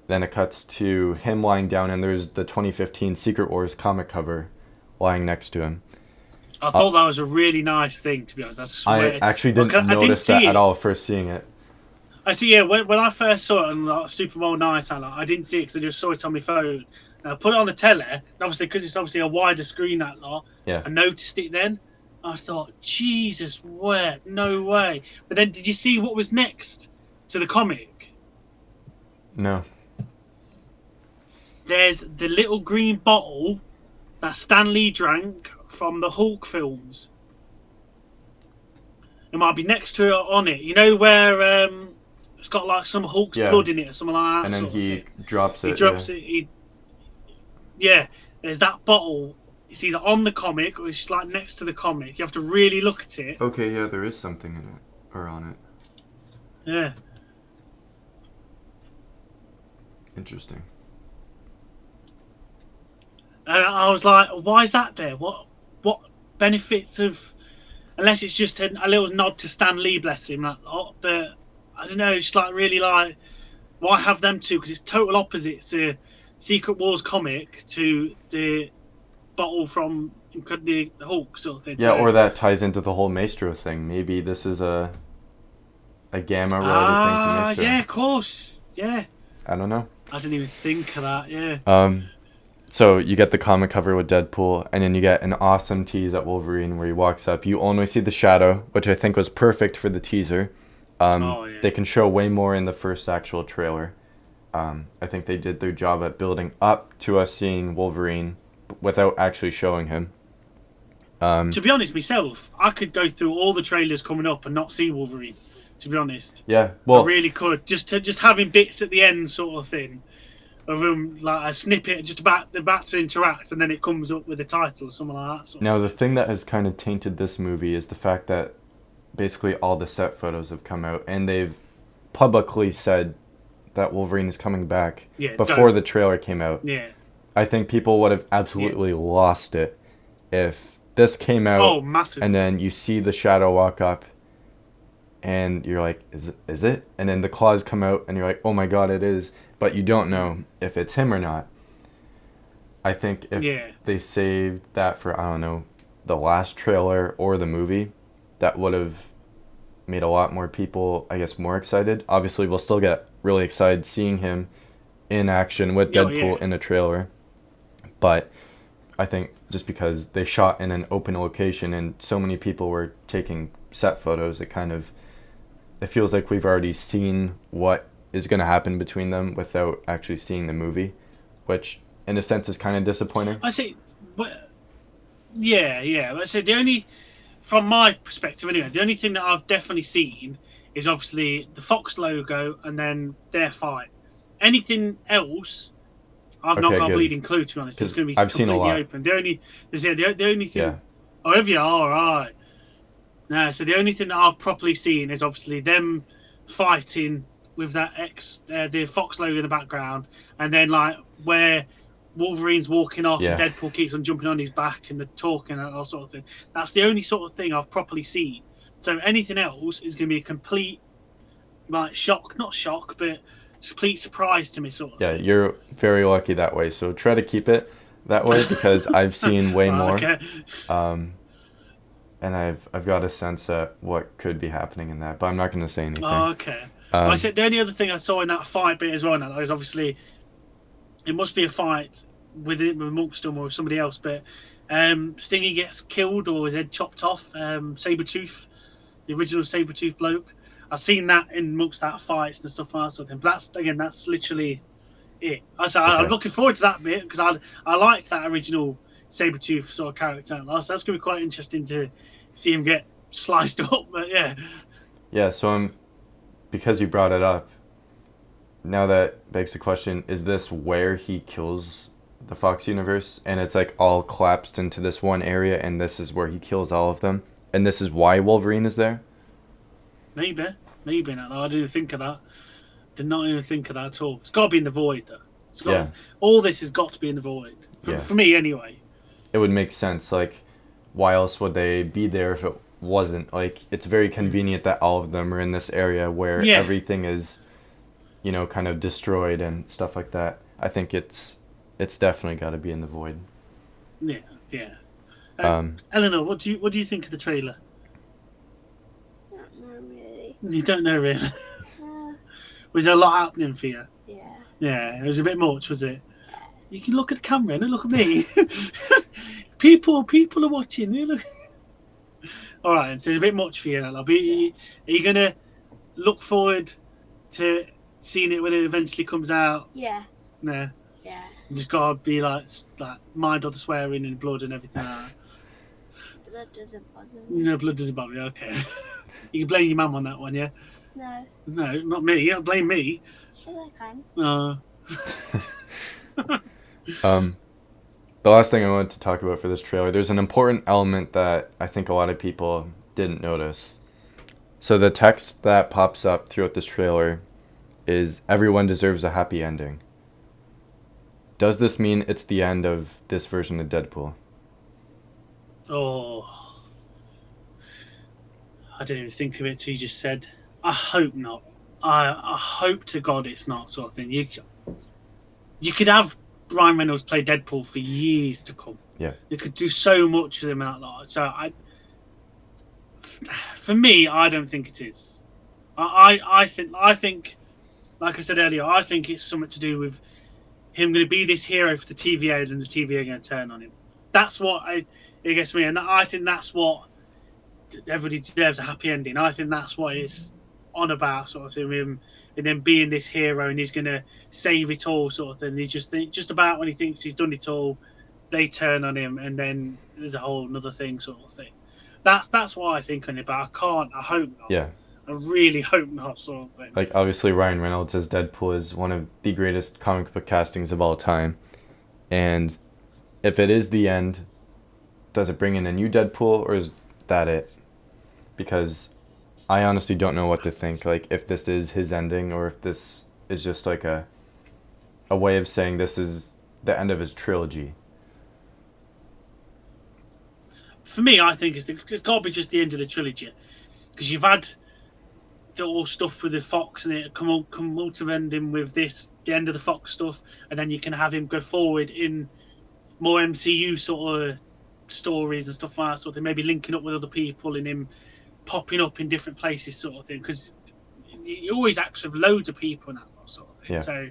Then it cuts to him lying down, and there's the 2015 Secret Wars comic cover lying next to him. I thought that was a really nice thing, to be honest. I swear. I actually didn't notice that at all first seeing it. I see, yeah, when I first saw it on like, Super Bowl night, I didn't see it because I just saw it on my phone. And I put it on the telly, and obviously, because it's obviously a wider screen, that lot, I noticed it then. I thought, Jesus, where? No way. But then, did you see what was next to the comic? No. There's the little green bottle that Stan Lee drank from the Hulk films. It might be next to it or on it. You know where it's got like some Hulk's blood in it or something like that. And then he drops it. He drops it. There's that bottle. It's either on the comic or it's like next to the comic. You have to really look at it. Okay, yeah, there is something in it or on it. Yeah. Interesting. And I was like, why is that there? What benefits of... Unless it's just a little nod to Stan Lee, bless him, that lot. But, I don't know, it's like really like... Why have them two? Because it's total opposite to Secret Wars comic to the bottle from the Hulk sort of thing. Yeah, so, or that ties into the whole Maestro thing. Maybe this is a gamma related thing to Maestro. Yeah, of course. Yeah. I don't know. I didn't even think of that. Yeah. So you get the comic cover with Deadpool, and then you get an awesome tease at Wolverine where he walks up. You only see the shadow, which I think was perfect for the teaser. They can show way more in the first actual trailer. I think they did their job at building up to us seeing Wolverine without actually showing him. To be honest, myself, I could go through all the trailers coming up and not see Wolverine. To be honest, yeah, well, I really could. Just having bits at the end, sort of thing, of like a snippet, just about to interact, and then it comes up with the title, or something like that. Now the thing that has kind of tainted this movie is the fact that basically all the set photos have come out, and they've publicly said that Wolverine is coming back before the trailer came out. Yeah, I think people would have absolutely lost it if this came out. Oh, massive! And then you see the shadow walk up, and you're like, is it? And then the claws come out, and you're like, oh my god, it is. But you don't know if it's him or not. I think if they saved that for, I don't know, the last trailer or the movie, that would have made a lot more people, I guess, more excited. Obviously, we'll still get really excited seeing him in action with Deadpool in the trailer. But I think just because they shot in an open location and so many people were taking set photos, it feels like we've already seen what is going to happen between them without actually seeing the movie, which in a sense is kind of disappointing. I see, but I say the only, from my perspective anyway, the only thing that I've definitely seen is obviously the Fox logo and then their fight. Anything else, I've not got a bleeding clue, to be honest. It's going to be completely open. The only thing. Yeah. Oh, have you? All right. No, so the only thing that I've properly seen is obviously them fighting with that the Fox logo in the background, and then like where Wolverine's walking off and Deadpool keeps on jumping on his back and the talking and that sort of thing. That's the only sort of thing I've properly seen. So anything else is going to be a complete like not shock, but complete surprise to me, sort of. Yeah, you're very lucky that way. So try to keep it that way because I've seen way more. Okay. And I've got a sense at what could be happening in that, but I'm not going to say anything. Oh, okay. I said the only other thing I saw in that fight bit as well now is obviously it must be a fight with amongst them or somebody else, but Stingy gets killed or his head chopped off. Sabretooth, the original Sabretooth bloke. I've seen that in amongst that fights and stuff like that sort of thing. But that's literally it. I'm looking forward to that bit because I liked that original Sabretooth sort of character. So that's going to be quite interesting to see him get sliced up. But yeah. Yeah, so because you brought it up, now that begs the question, is this where he kills the Fox universe? And it's like all collapsed into this one area and this is where he kills all of them? And this is why Wolverine is there? Maybe. I didn't think of that. Did not even think of that at all. It's got to be in the void, though. All this has got to be in the void. For me, anyway. It would make sense. Like, why else would they be there if it wasn't? Like, it's very convenient that all of them are in this area where everything is, kind of destroyed and stuff like that. I think it's definitely got to be in the void. Yeah. Eleanor, what do you think of the trailer? Not really. You don't know really. Was there a lot happening for you? Yeah. Yeah, it was a bit much, was it? You can look at the camera and look at me. people are watching. You look. All right, so it's a bit much for you. Are you gonna look forward to seeing it when it eventually comes out? Yeah. No. Yeah. You just gotta be like mind all the swearing and blood and everything. Blood doesn't bother me. No, blood doesn't bother me. Okay. You can blame your mum on that one, yeah? No. No, not me. You don't blame me. Sure, I The can. last thing I wanted to talk about for this trailer, there's an important element that I think a lot of people didn't notice. So the text that pops up throughout this trailer is everyone deserves a happy ending. Does this mean it's the end of this version of Deadpool? Oh, I didn't even think of it till you just said. I hope not. I hope to God it's not, sort of thing. You could have Ryan Reynolds play Deadpool for years to come. Yeah. They could do so much with him out there. So for me, I don't think it is. I think, like I said earlier, I think it's something to do with him going to be this hero for the TVA, and the TVA are going to turn on him. That's what it gets me, and I think that's what everybody deserves a happy ending. I think that's what it's on about, sort of thing. Him and then being this hero, and he's going to save it all, sort of thing. He's just about when he thinks he's done it all, they turn on him, and then there's a whole another thing, sort of thing. That's what I think on it, but I can't. I hope not. Yeah. I really hope not, sort of thing. Like, obviously, Ryan Reynolds as Deadpool is one of the greatest comic book castings of all time. And if it is the end, does it bring in a new Deadpool, or is that it? Because I honestly don't know what to think. Like, if this is his ending, or if this is just like a way of saying this is the end of his trilogy. For me, I think it's got to be just the end of the trilogy, because you've had the all stuff with the Fox, and it come multi-ending with this, the end of the Fox stuff, and then you can have him go forward in more MCU sort of stories and stuff like that, sort of thing. Maybe linking up with other people and him popping up in different places, sort of thing. Because he always acts with loads of people and that sort of thing. Yeah. So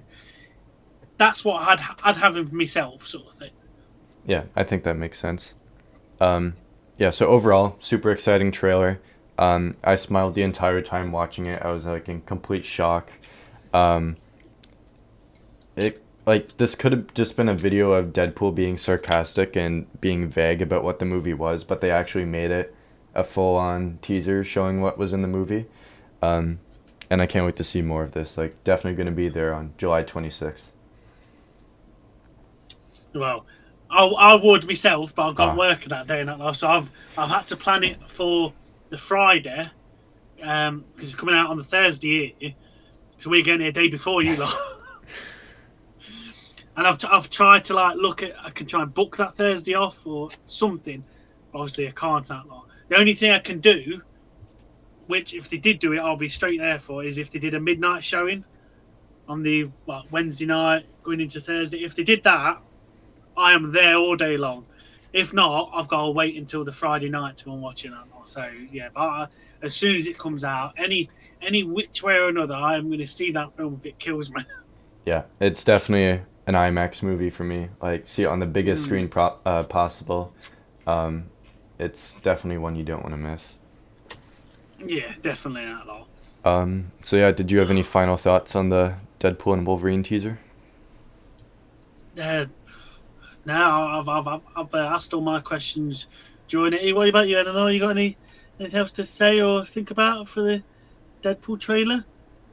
that's what I'd have him for myself, sort of thing. Yeah, I think that makes sense. Yeah, so overall, super exciting trailer. I smiled the entire time watching it. I was like in complete shock. This could have just been a video of Deadpool being sarcastic and being vague about what the movie was, but they actually made it a full-on teaser showing what was in the movie. And I can't wait to see more of this. Like, definitely going to be there on July 26th. Well, I would myself, but I've got work that day and that, so I've had to plan it for the Friday, because it's coming out on the Thursday here, so we're getting it a day before you lot. And I've tried to look at, I can try and book that Thursday off or something. Obviously, I can't that long. The only thing I can do, which if they did do it, I'll be straight there for, is if they did a midnight showing on the Wednesday night going into Thursday. If they did that, I am there all day long. If not, I've got to wait until the Friday night to go and watch it. So yeah, but as soon as it comes out, any which way or another, I am going to see that film if it kills me. Yeah, it's definitely an IMAX movie for me. Like, see it on the biggest screen possible. It's definitely one you don't want to miss. Yeah, definitely not at all. So yeah, did you have any final thoughts on the Deadpool and Wolverine teaser? Now I've asked all my questions during it. What about you? I don't know. You got anything else to say or think about for the Deadpool trailer?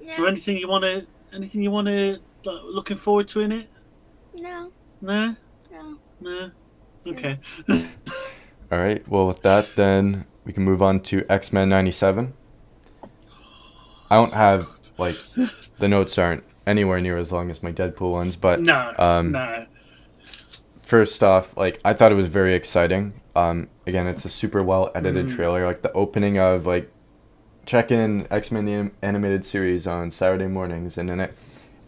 No. Or anything you want to looking forward to in it? No. No. No. No. Okay. All right. Well, with that, then we can move on to X-Men 97. I don't have the notes aren't anywhere near as long as my Deadpool ones, but no. First off, I thought it was very exciting. Again, it's a super well edited trailer. Like the opening of check in X-Men the animated series on Saturday mornings, and then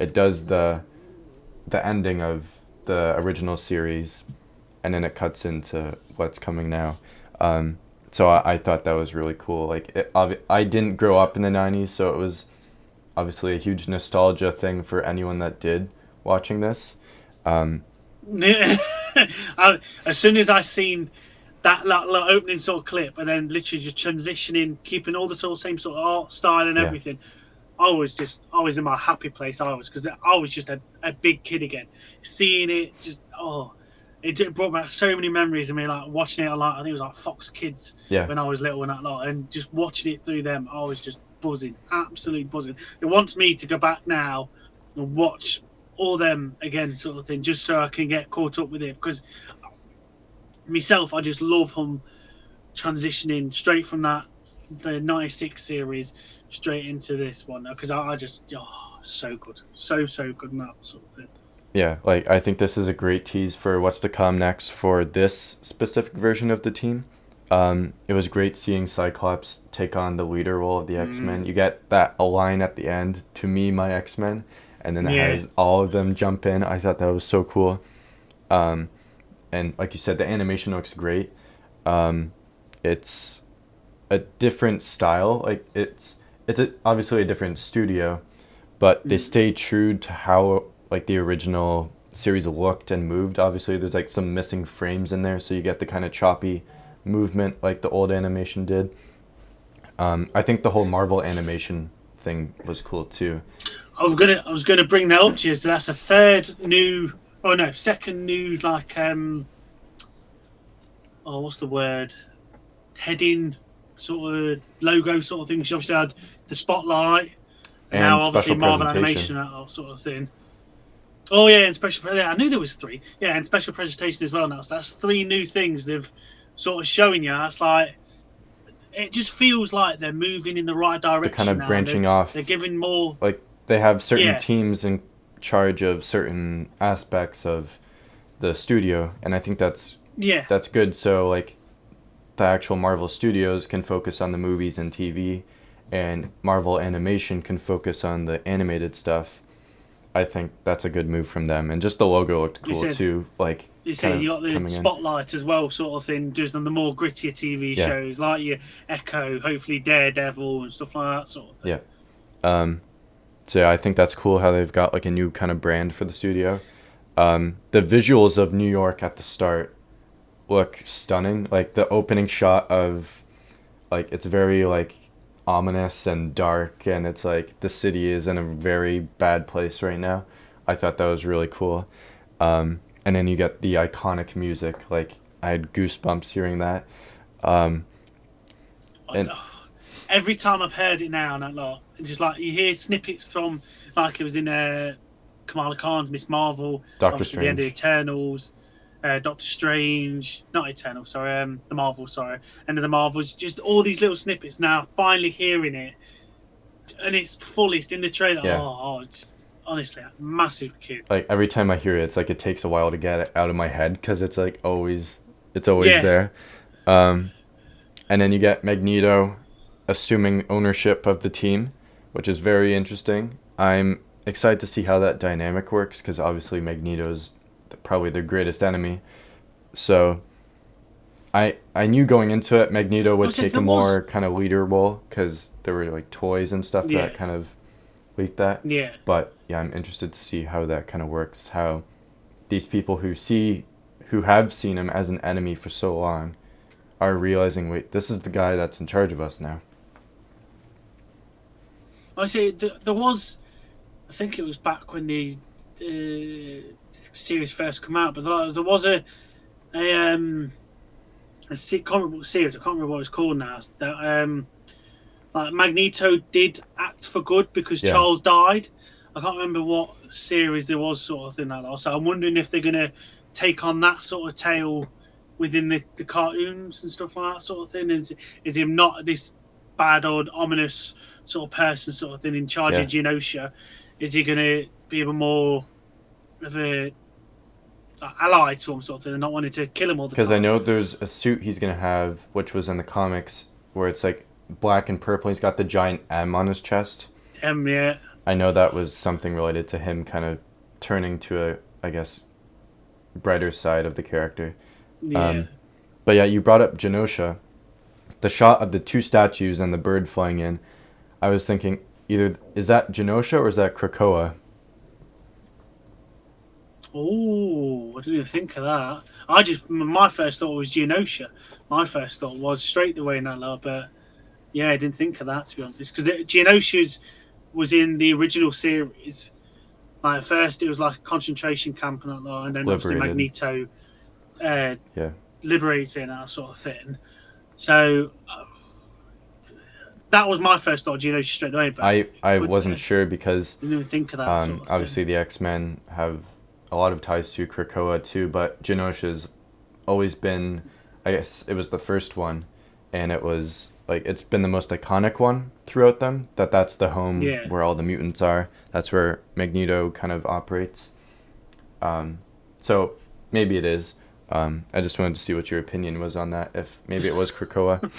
it does the ending of the original series, and then it cuts into what's coming now. So I thought that was really cool. I didn't grow up in the 90s, so it was obviously a huge nostalgia thing for anyone that did watching this. As soon as I seen that opening sort of clip, and then literally just transitioning, keeping all the same sort of art style and everything, I was in my happy place. Because I was just a big kid again, seeing it. It brought back so many memories of me, watching it. I think it was Fox Kids when I was little and that lot, and just watching it through them. I was just buzzing, absolutely buzzing. It wants me to go back now and watch all them again, sort of thing, just so I can get caught up with it. Because myself, I just love them transitioning straight from the 96 series straight into this one, because I just so good, so good in that sort of thing. Yeah, I think this is a great tease for what's to come next for this specific version of the team. It was great seeing Cyclops take on the leader role of the X-Men. You get a line at the end, "To me, my X-Men," and then it has all of them jump in. I thought that was so cool. and like you said, the animation looks great. It's a different style. Like obviously a different studio, but they stay true to how like the original series looked and moved. Obviously, there's like some missing frames in there, so you get the kind of choppy movement like the old animation did. I think the whole Marvel animation thing was cool too. I was gonna bring that up to you. So that's a second new like what's the word? Heading sort of logo sort of thing. She obviously had the spotlight, and now obviously Marvel animation, that sort of thing. Oh yeah, and special. Yeah, I knew there was 3. Yeah, and special presentation as well now. So that's 3 new things they've sort of showing you. That's like, it just feels like they're moving in the right direction. They're kind of branching off. They're giving more. Like they have certain teams in charge of certain aspects of the studio, and I think that's good. So like, the actual Marvel Studios can focus on the movies and TV, and Marvel Animation can focus on the animated stuff. I think that's a good move from them, and just the logo looked cool too. Like you said, you got the spotlight as well, sort of thing, just on the more grittier TV shows like your Echo, hopefully Daredevil and stuff like that sort of thing. Yeah. So yeah, I think that's cool how they've got like a new kind of brand for the studio. The visuals of New York at the start look stunning. Like the opening shot of, like, it's very like ominous and dark, and it's like the city is in a very bad place right now. I thought that was really cool. And then you get the iconic music. Like, I had goosebumps hearing that. And every time I've heard it now, and that lot, just like you hear snippets from, like it was in Kamala Khan's Miss Marvel, Doctor Strange, the end of Eternals, Doctor Strange, not Eternal, sorry, the Marvel, end of the Marvels, just all these little snippets now, finally hearing it, and it's fullest in the trailer. Yeah. Just, honestly, a massive kid. Like, every time I hear it, it's like it takes a while to get it out of my head, because it's like it's always there. And then you get Magneto assuming ownership of the team, which is very interesting. I'm excited to see how that dynamic works, because obviously Magneto's probably their greatest enemy. So I knew going into it Magneto would take a more kind of leader role, because there were like toys and stuff that kind of leaked that. Yeah. But yeah, I'm interested to see how that kind of works, how these people who have seen him as an enemy for so long are realizing, wait, this is the guy that's in charge of us now. I say there was, I think it was back when the series first come out, but there was a comic book series. I can't remember what it's called now. That like Magneto did act for good because Charles died. I can't remember what series there was, sort of thing like that. So I'm wondering if they're gonna take on that sort of tale within the cartoons and stuff like that, sort of thing. Is him not this bad old ominous sort of person, sort of thing, in charge of Genosha? Is he gonna be a bit more of a ally to him, sort of thing, and not wanting to kill him all the time? Because I know there's a suit he's gonna have, which was in the comics, where it's like black and purple. He's got the giant M on his chest. Yeah. I know that was something related to him kind of turning to a, I guess, brighter side of the character. Yeah. But yeah, you brought up Genosha. The shot of the 2 statues and the bird flying in, I was thinking, either is that Genosha or is that Krakoa? Oh, I didn't even think of that. My first thought was Genosha. My first thought was straight away Nala, but yeah, I didn't think of that, to be honest. Because Genosha's was in the original series. Like, at first it was like a concentration camp and that, and then obviously Magneto liberates it and that sort of thing. So that was my first thought, Genosha, straight away. But I wasn't sure, because didn't even think of that. Sort of obviously thing. The X-Men have a lot of ties to Krakoa too, but Genosha's always been, I guess it was the first one, and it was like, it's been the most iconic one throughout them, that's the home where all the mutants are. That's where Magneto kind of operates. So maybe it is. I just wanted to see what your opinion was on that, if maybe it was Krakoa.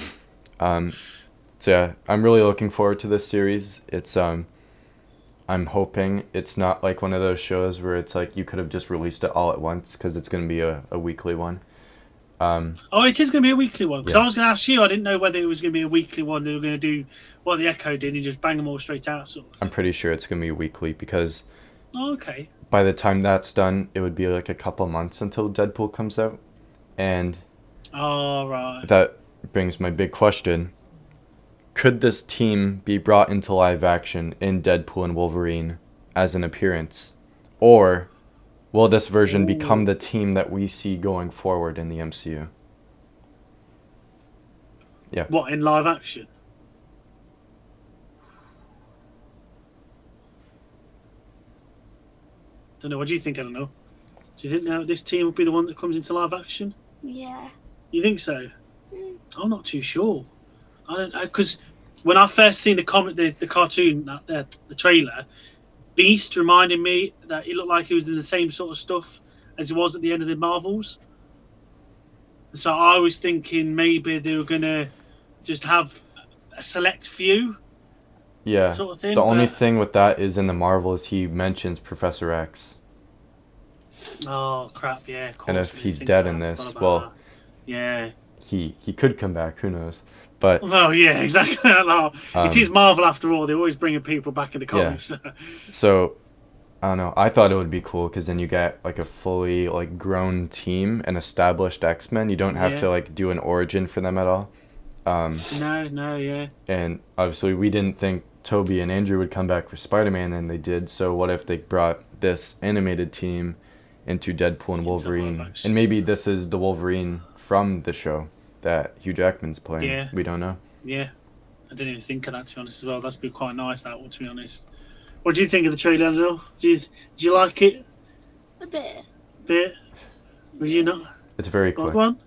So yeah, I'm really looking forward to this series. It's I'm hoping it's not like one of those shows where it's like you could have just released it all at once, because it's going to be a weekly one. Oh, it is going to be a weekly one. Because Yeah. I was going to ask you, I didn't know whether it was going to be a weekly one. They were going to do what the Echo did and just bang them all straight out, sort of thing. I'm pretty sure it's going to be weekly, because Oh, okay. by the time that's done, it would be like a couple months until Deadpool comes out. And Oh, right. that brings my big question. Could this team be brought into live action in Deadpool and Wolverine as an appearance? Or will this version become the team that we see going forward in the MCU? Yeah. What, in live action? Don't know. What do you think? I don't know. Do you think this team will be the one that comes into live action? Yeah. You think so? I'm not too sure. I don't know, because when I first seen the cartoon, the trailer, Beast reminded me that he looked like he was in the same sort of stuff as he was at the end of the Marvels. So I was thinking maybe they were gonna just have a select few. Yeah. Sort of thing, the only but- thing with that is in the Marvels, he mentions Professor X. Oh crap! Yeah, of course. And I if didn't he's think dead of in that. this, Forgot well, about that. Yeah. he could come back. Who knows? But Well, yeah, exactly. It is Marvel after all. They're always bringing people back in the Yeah. comics. so I don't know. I thought it would be cool because then you get like a fully like grown team and established X-Men. You don't have Yeah. to like do an origin for them at all. No, yeah. And obviously we didn't think Toby and Andrew would come back for Spider-Man, and they did. So what if they brought this animated team into Deadpool and Into Wolverine? live action. And maybe this is the Wolverine from the show that Hugh Jackman's playing. Yeah. We don't know. Yeah. I didn't even think of that, to be honest, as well. That's been quite nice, that one, to be honest. What do you think of the trailer, Angelo? Did you like it? A bit. Bit? Did you not? It's very Like quick. one?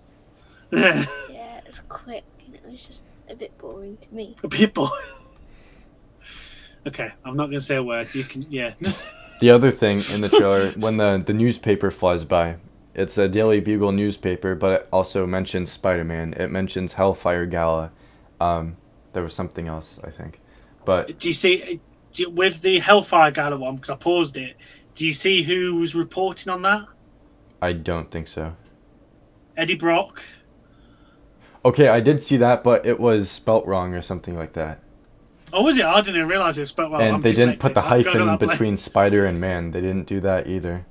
Yeah. Yeah, it's quick and it was just a bit boring to me. A bit boring. Okay, I'm not going to say a word. You can, yeah. The other thing in the trailer, when the newspaper flies by, it's a Daily Bugle newspaper, but it also mentions Spider-Man. It mentions Hellfire Gala. There was something else, I think. But Do you see, with the Hellfire Gala one, because I paused it, do you see who was reporting on that? I don't think so. Eddie Brock. Okay, I did see that, but it was spelt wrong or something like that. Oh, was it? I didn't even realise it was spelled well. And I'm they didn't put the dyslexic, so I've got hyphen that blank. between Spider and Man. They didn't do that either.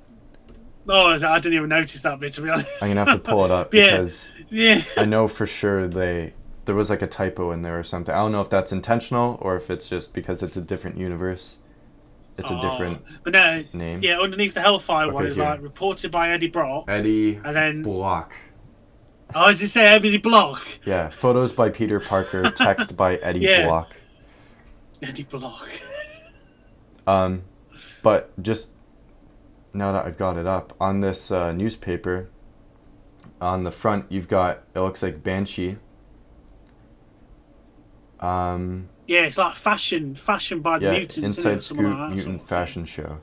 Oh, I didn't even notice that bit, to be honest. I'm going to have to pull it up Yeah. because Yeah. I know for sure there was like a typo in there or something. I don't know if that's intentional or if it's just because it's a different universe. It's a different But no, name. yeah, underneath the Hellfire one Okay, is here. like reported by Eddie Brock. Eddie And then- Block. Oh, does it say Eddie Block? Yeah, photos by Peter Parker, text by Eddie Yeah. Block. Eddie Block. But just now that I've got it up, on this newspaper, on the front, you've got, it looks like Banshee. Yeah, it's like fashion by the Yeah, mutants. isn't Inside it? Something Scoop like that, Mutant sort of thing. Fashion Show.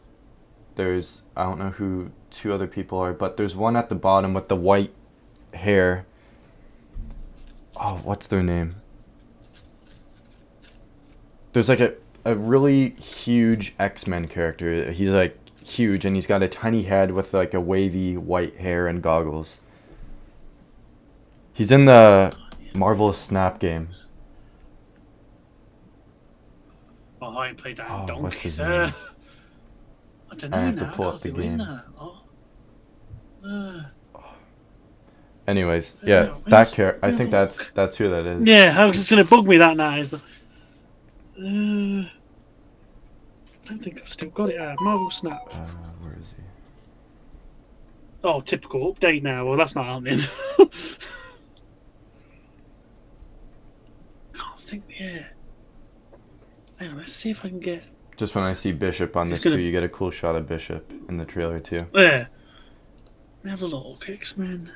There's, I don't know who two other people are, but there's one at the bottom with the white hair. Oh, what's their name? There's like a really huge X-Men character. He's like huge and he's got a tiny head with like a wavy white hair and goggles. He's in the Marvel Snap game. Oh, I ain't played that in Oh, donkeys. what's his name? I don't know. I have to now. pull I up can't the think what his game. name. Anyways, Yeah, yeah, where's- that character. I where's think the- that's who that is. Yeah, how it's gonna bug me that now. Is I don't think I've still got it. Marvel Snap. Where is he? Oh, typical update now. Well, that's not happening. Can't think. Yeah. Hang on, let's see if I can get. Just when I see Bishop on He's this gonna- too, you get a cool shot of Bishop in the trailer too. There. Let me have a look. X-Men.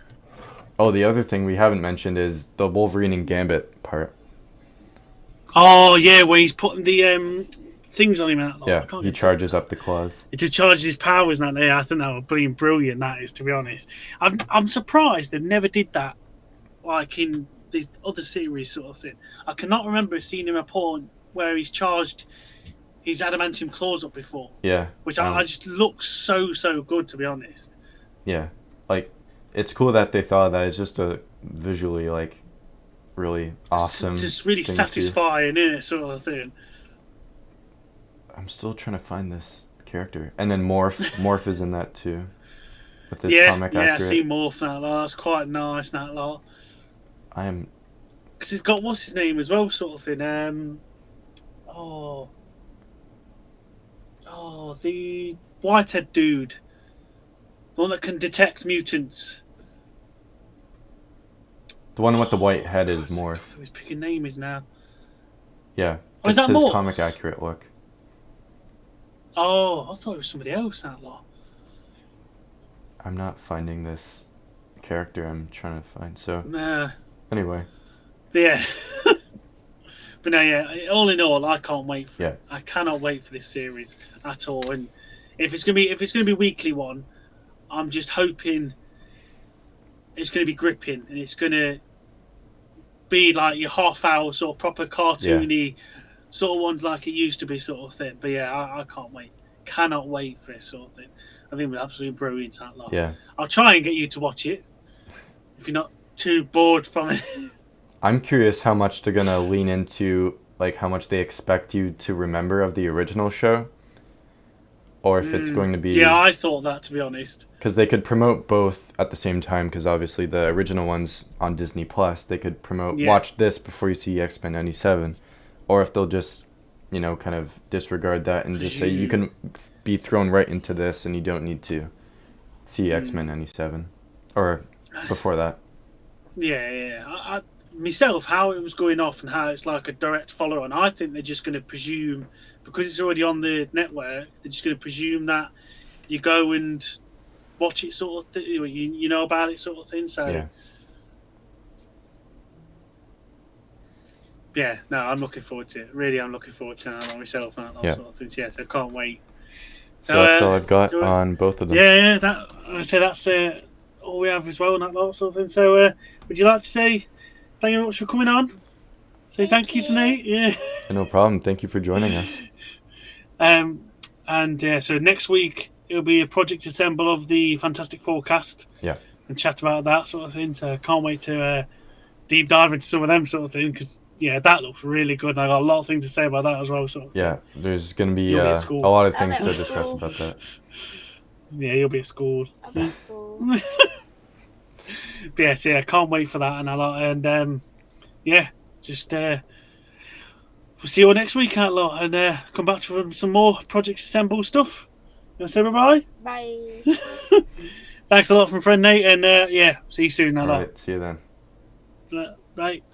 Oh, the other thing we haven't mentioned is the Wolverine and Gambit part. Oh yeah, where he's putting the things on him out. Like, I Yeah, can't he get- charges up the claws. It just charges his powers, and that. Yeah, I think that would be brilliant. That is, to be honest. I'm surprised they never did that, like in the other series sort of thing. I cannot remember seeing him a point where he's charged his adamantium claws up before. Yeah. Which I just looks so good, to be honest. Yeah, like it's cool that they thought that it's just a visually like really awesome. Just really thing satisfying, isn't it, sort of thing. I'm still trying to find this character, and then Morph is in that too. With this comic accurate. I see Morph that lot. That's quite nice, that lot. I am. Because he's got what's his name as well, sort of thing. The whitehead dude, the one that can detect mutants. The one with the white head is Morph. His picking name is now. Yeah, is that his Morph? Comic accurate look. Oh, I thought it was somebody else, that lot. I'm not finding this character I'm trying to find. So nah. Anyway. Yeah. But no, yeah. All in all, I can't wait. I cannot wait for this series at all. And if it's gonna be a weekly one, I'm just hoping it's gonna be gripping and it's gonna be like your half-hour sort of proper cartoony sort of ones like it used to be, sort of thing. But yeah, I can't wait. Cannot wait for this sort of thing. I think we're absolutely brilliant at that. Yeah. I'll try and get you to watch it if you're not too bored from it. I'm curious how much they're gonna lean into, like how much they expect you to remember of the original show, or if it's going to be. Yeah, I thought that, to be honest. Because they could promote both at the same time. Because obviously the original one's on Disney Plus. They could promote watch this before you see X-Men '97, or if they'll just, kind of disregard that and just say you can be thrown right into this and you don't need to see X-Men '97 or before that. Yeah. Myself, how it was going off and how it's like a direct follow on, I think they're just going to presume, because it's already on the network, they're just going to presume that you go and watch it, sort of thing, you know about it, sort of thing. So yeah, no, I'm looking forward to it. Really, I'm looking forward to it myself and that sort of thing. Yeah, so I can't wait. So that's all I've got on both of them. Yeah, that's all we have as well, and that lot sort of thing. So would you like to say thank you very much for coming on? Say thank you to Nate. Yeah. No problem. Thank you for joining us. So next week it'll be a project assemble of the Fantastic Forecast. Yeah. And chat about that sort of thing. So I can't wait to deep dive into some of them sort of thing, because that looks really good. And I got a lot of things to say about that as well. So yeah, there's going to be a lot of things to discuss about that. Yeah, you'll be at school. I'll be at school. But I can't wait for that and a lot. And just we'll see you all next week, a lot, and come back to some more Project Assemble stuff. You want to say bye-bye? Bye. Thanks a lot from friend Nate, and see you soon, a lot. Alright, see you then. Right.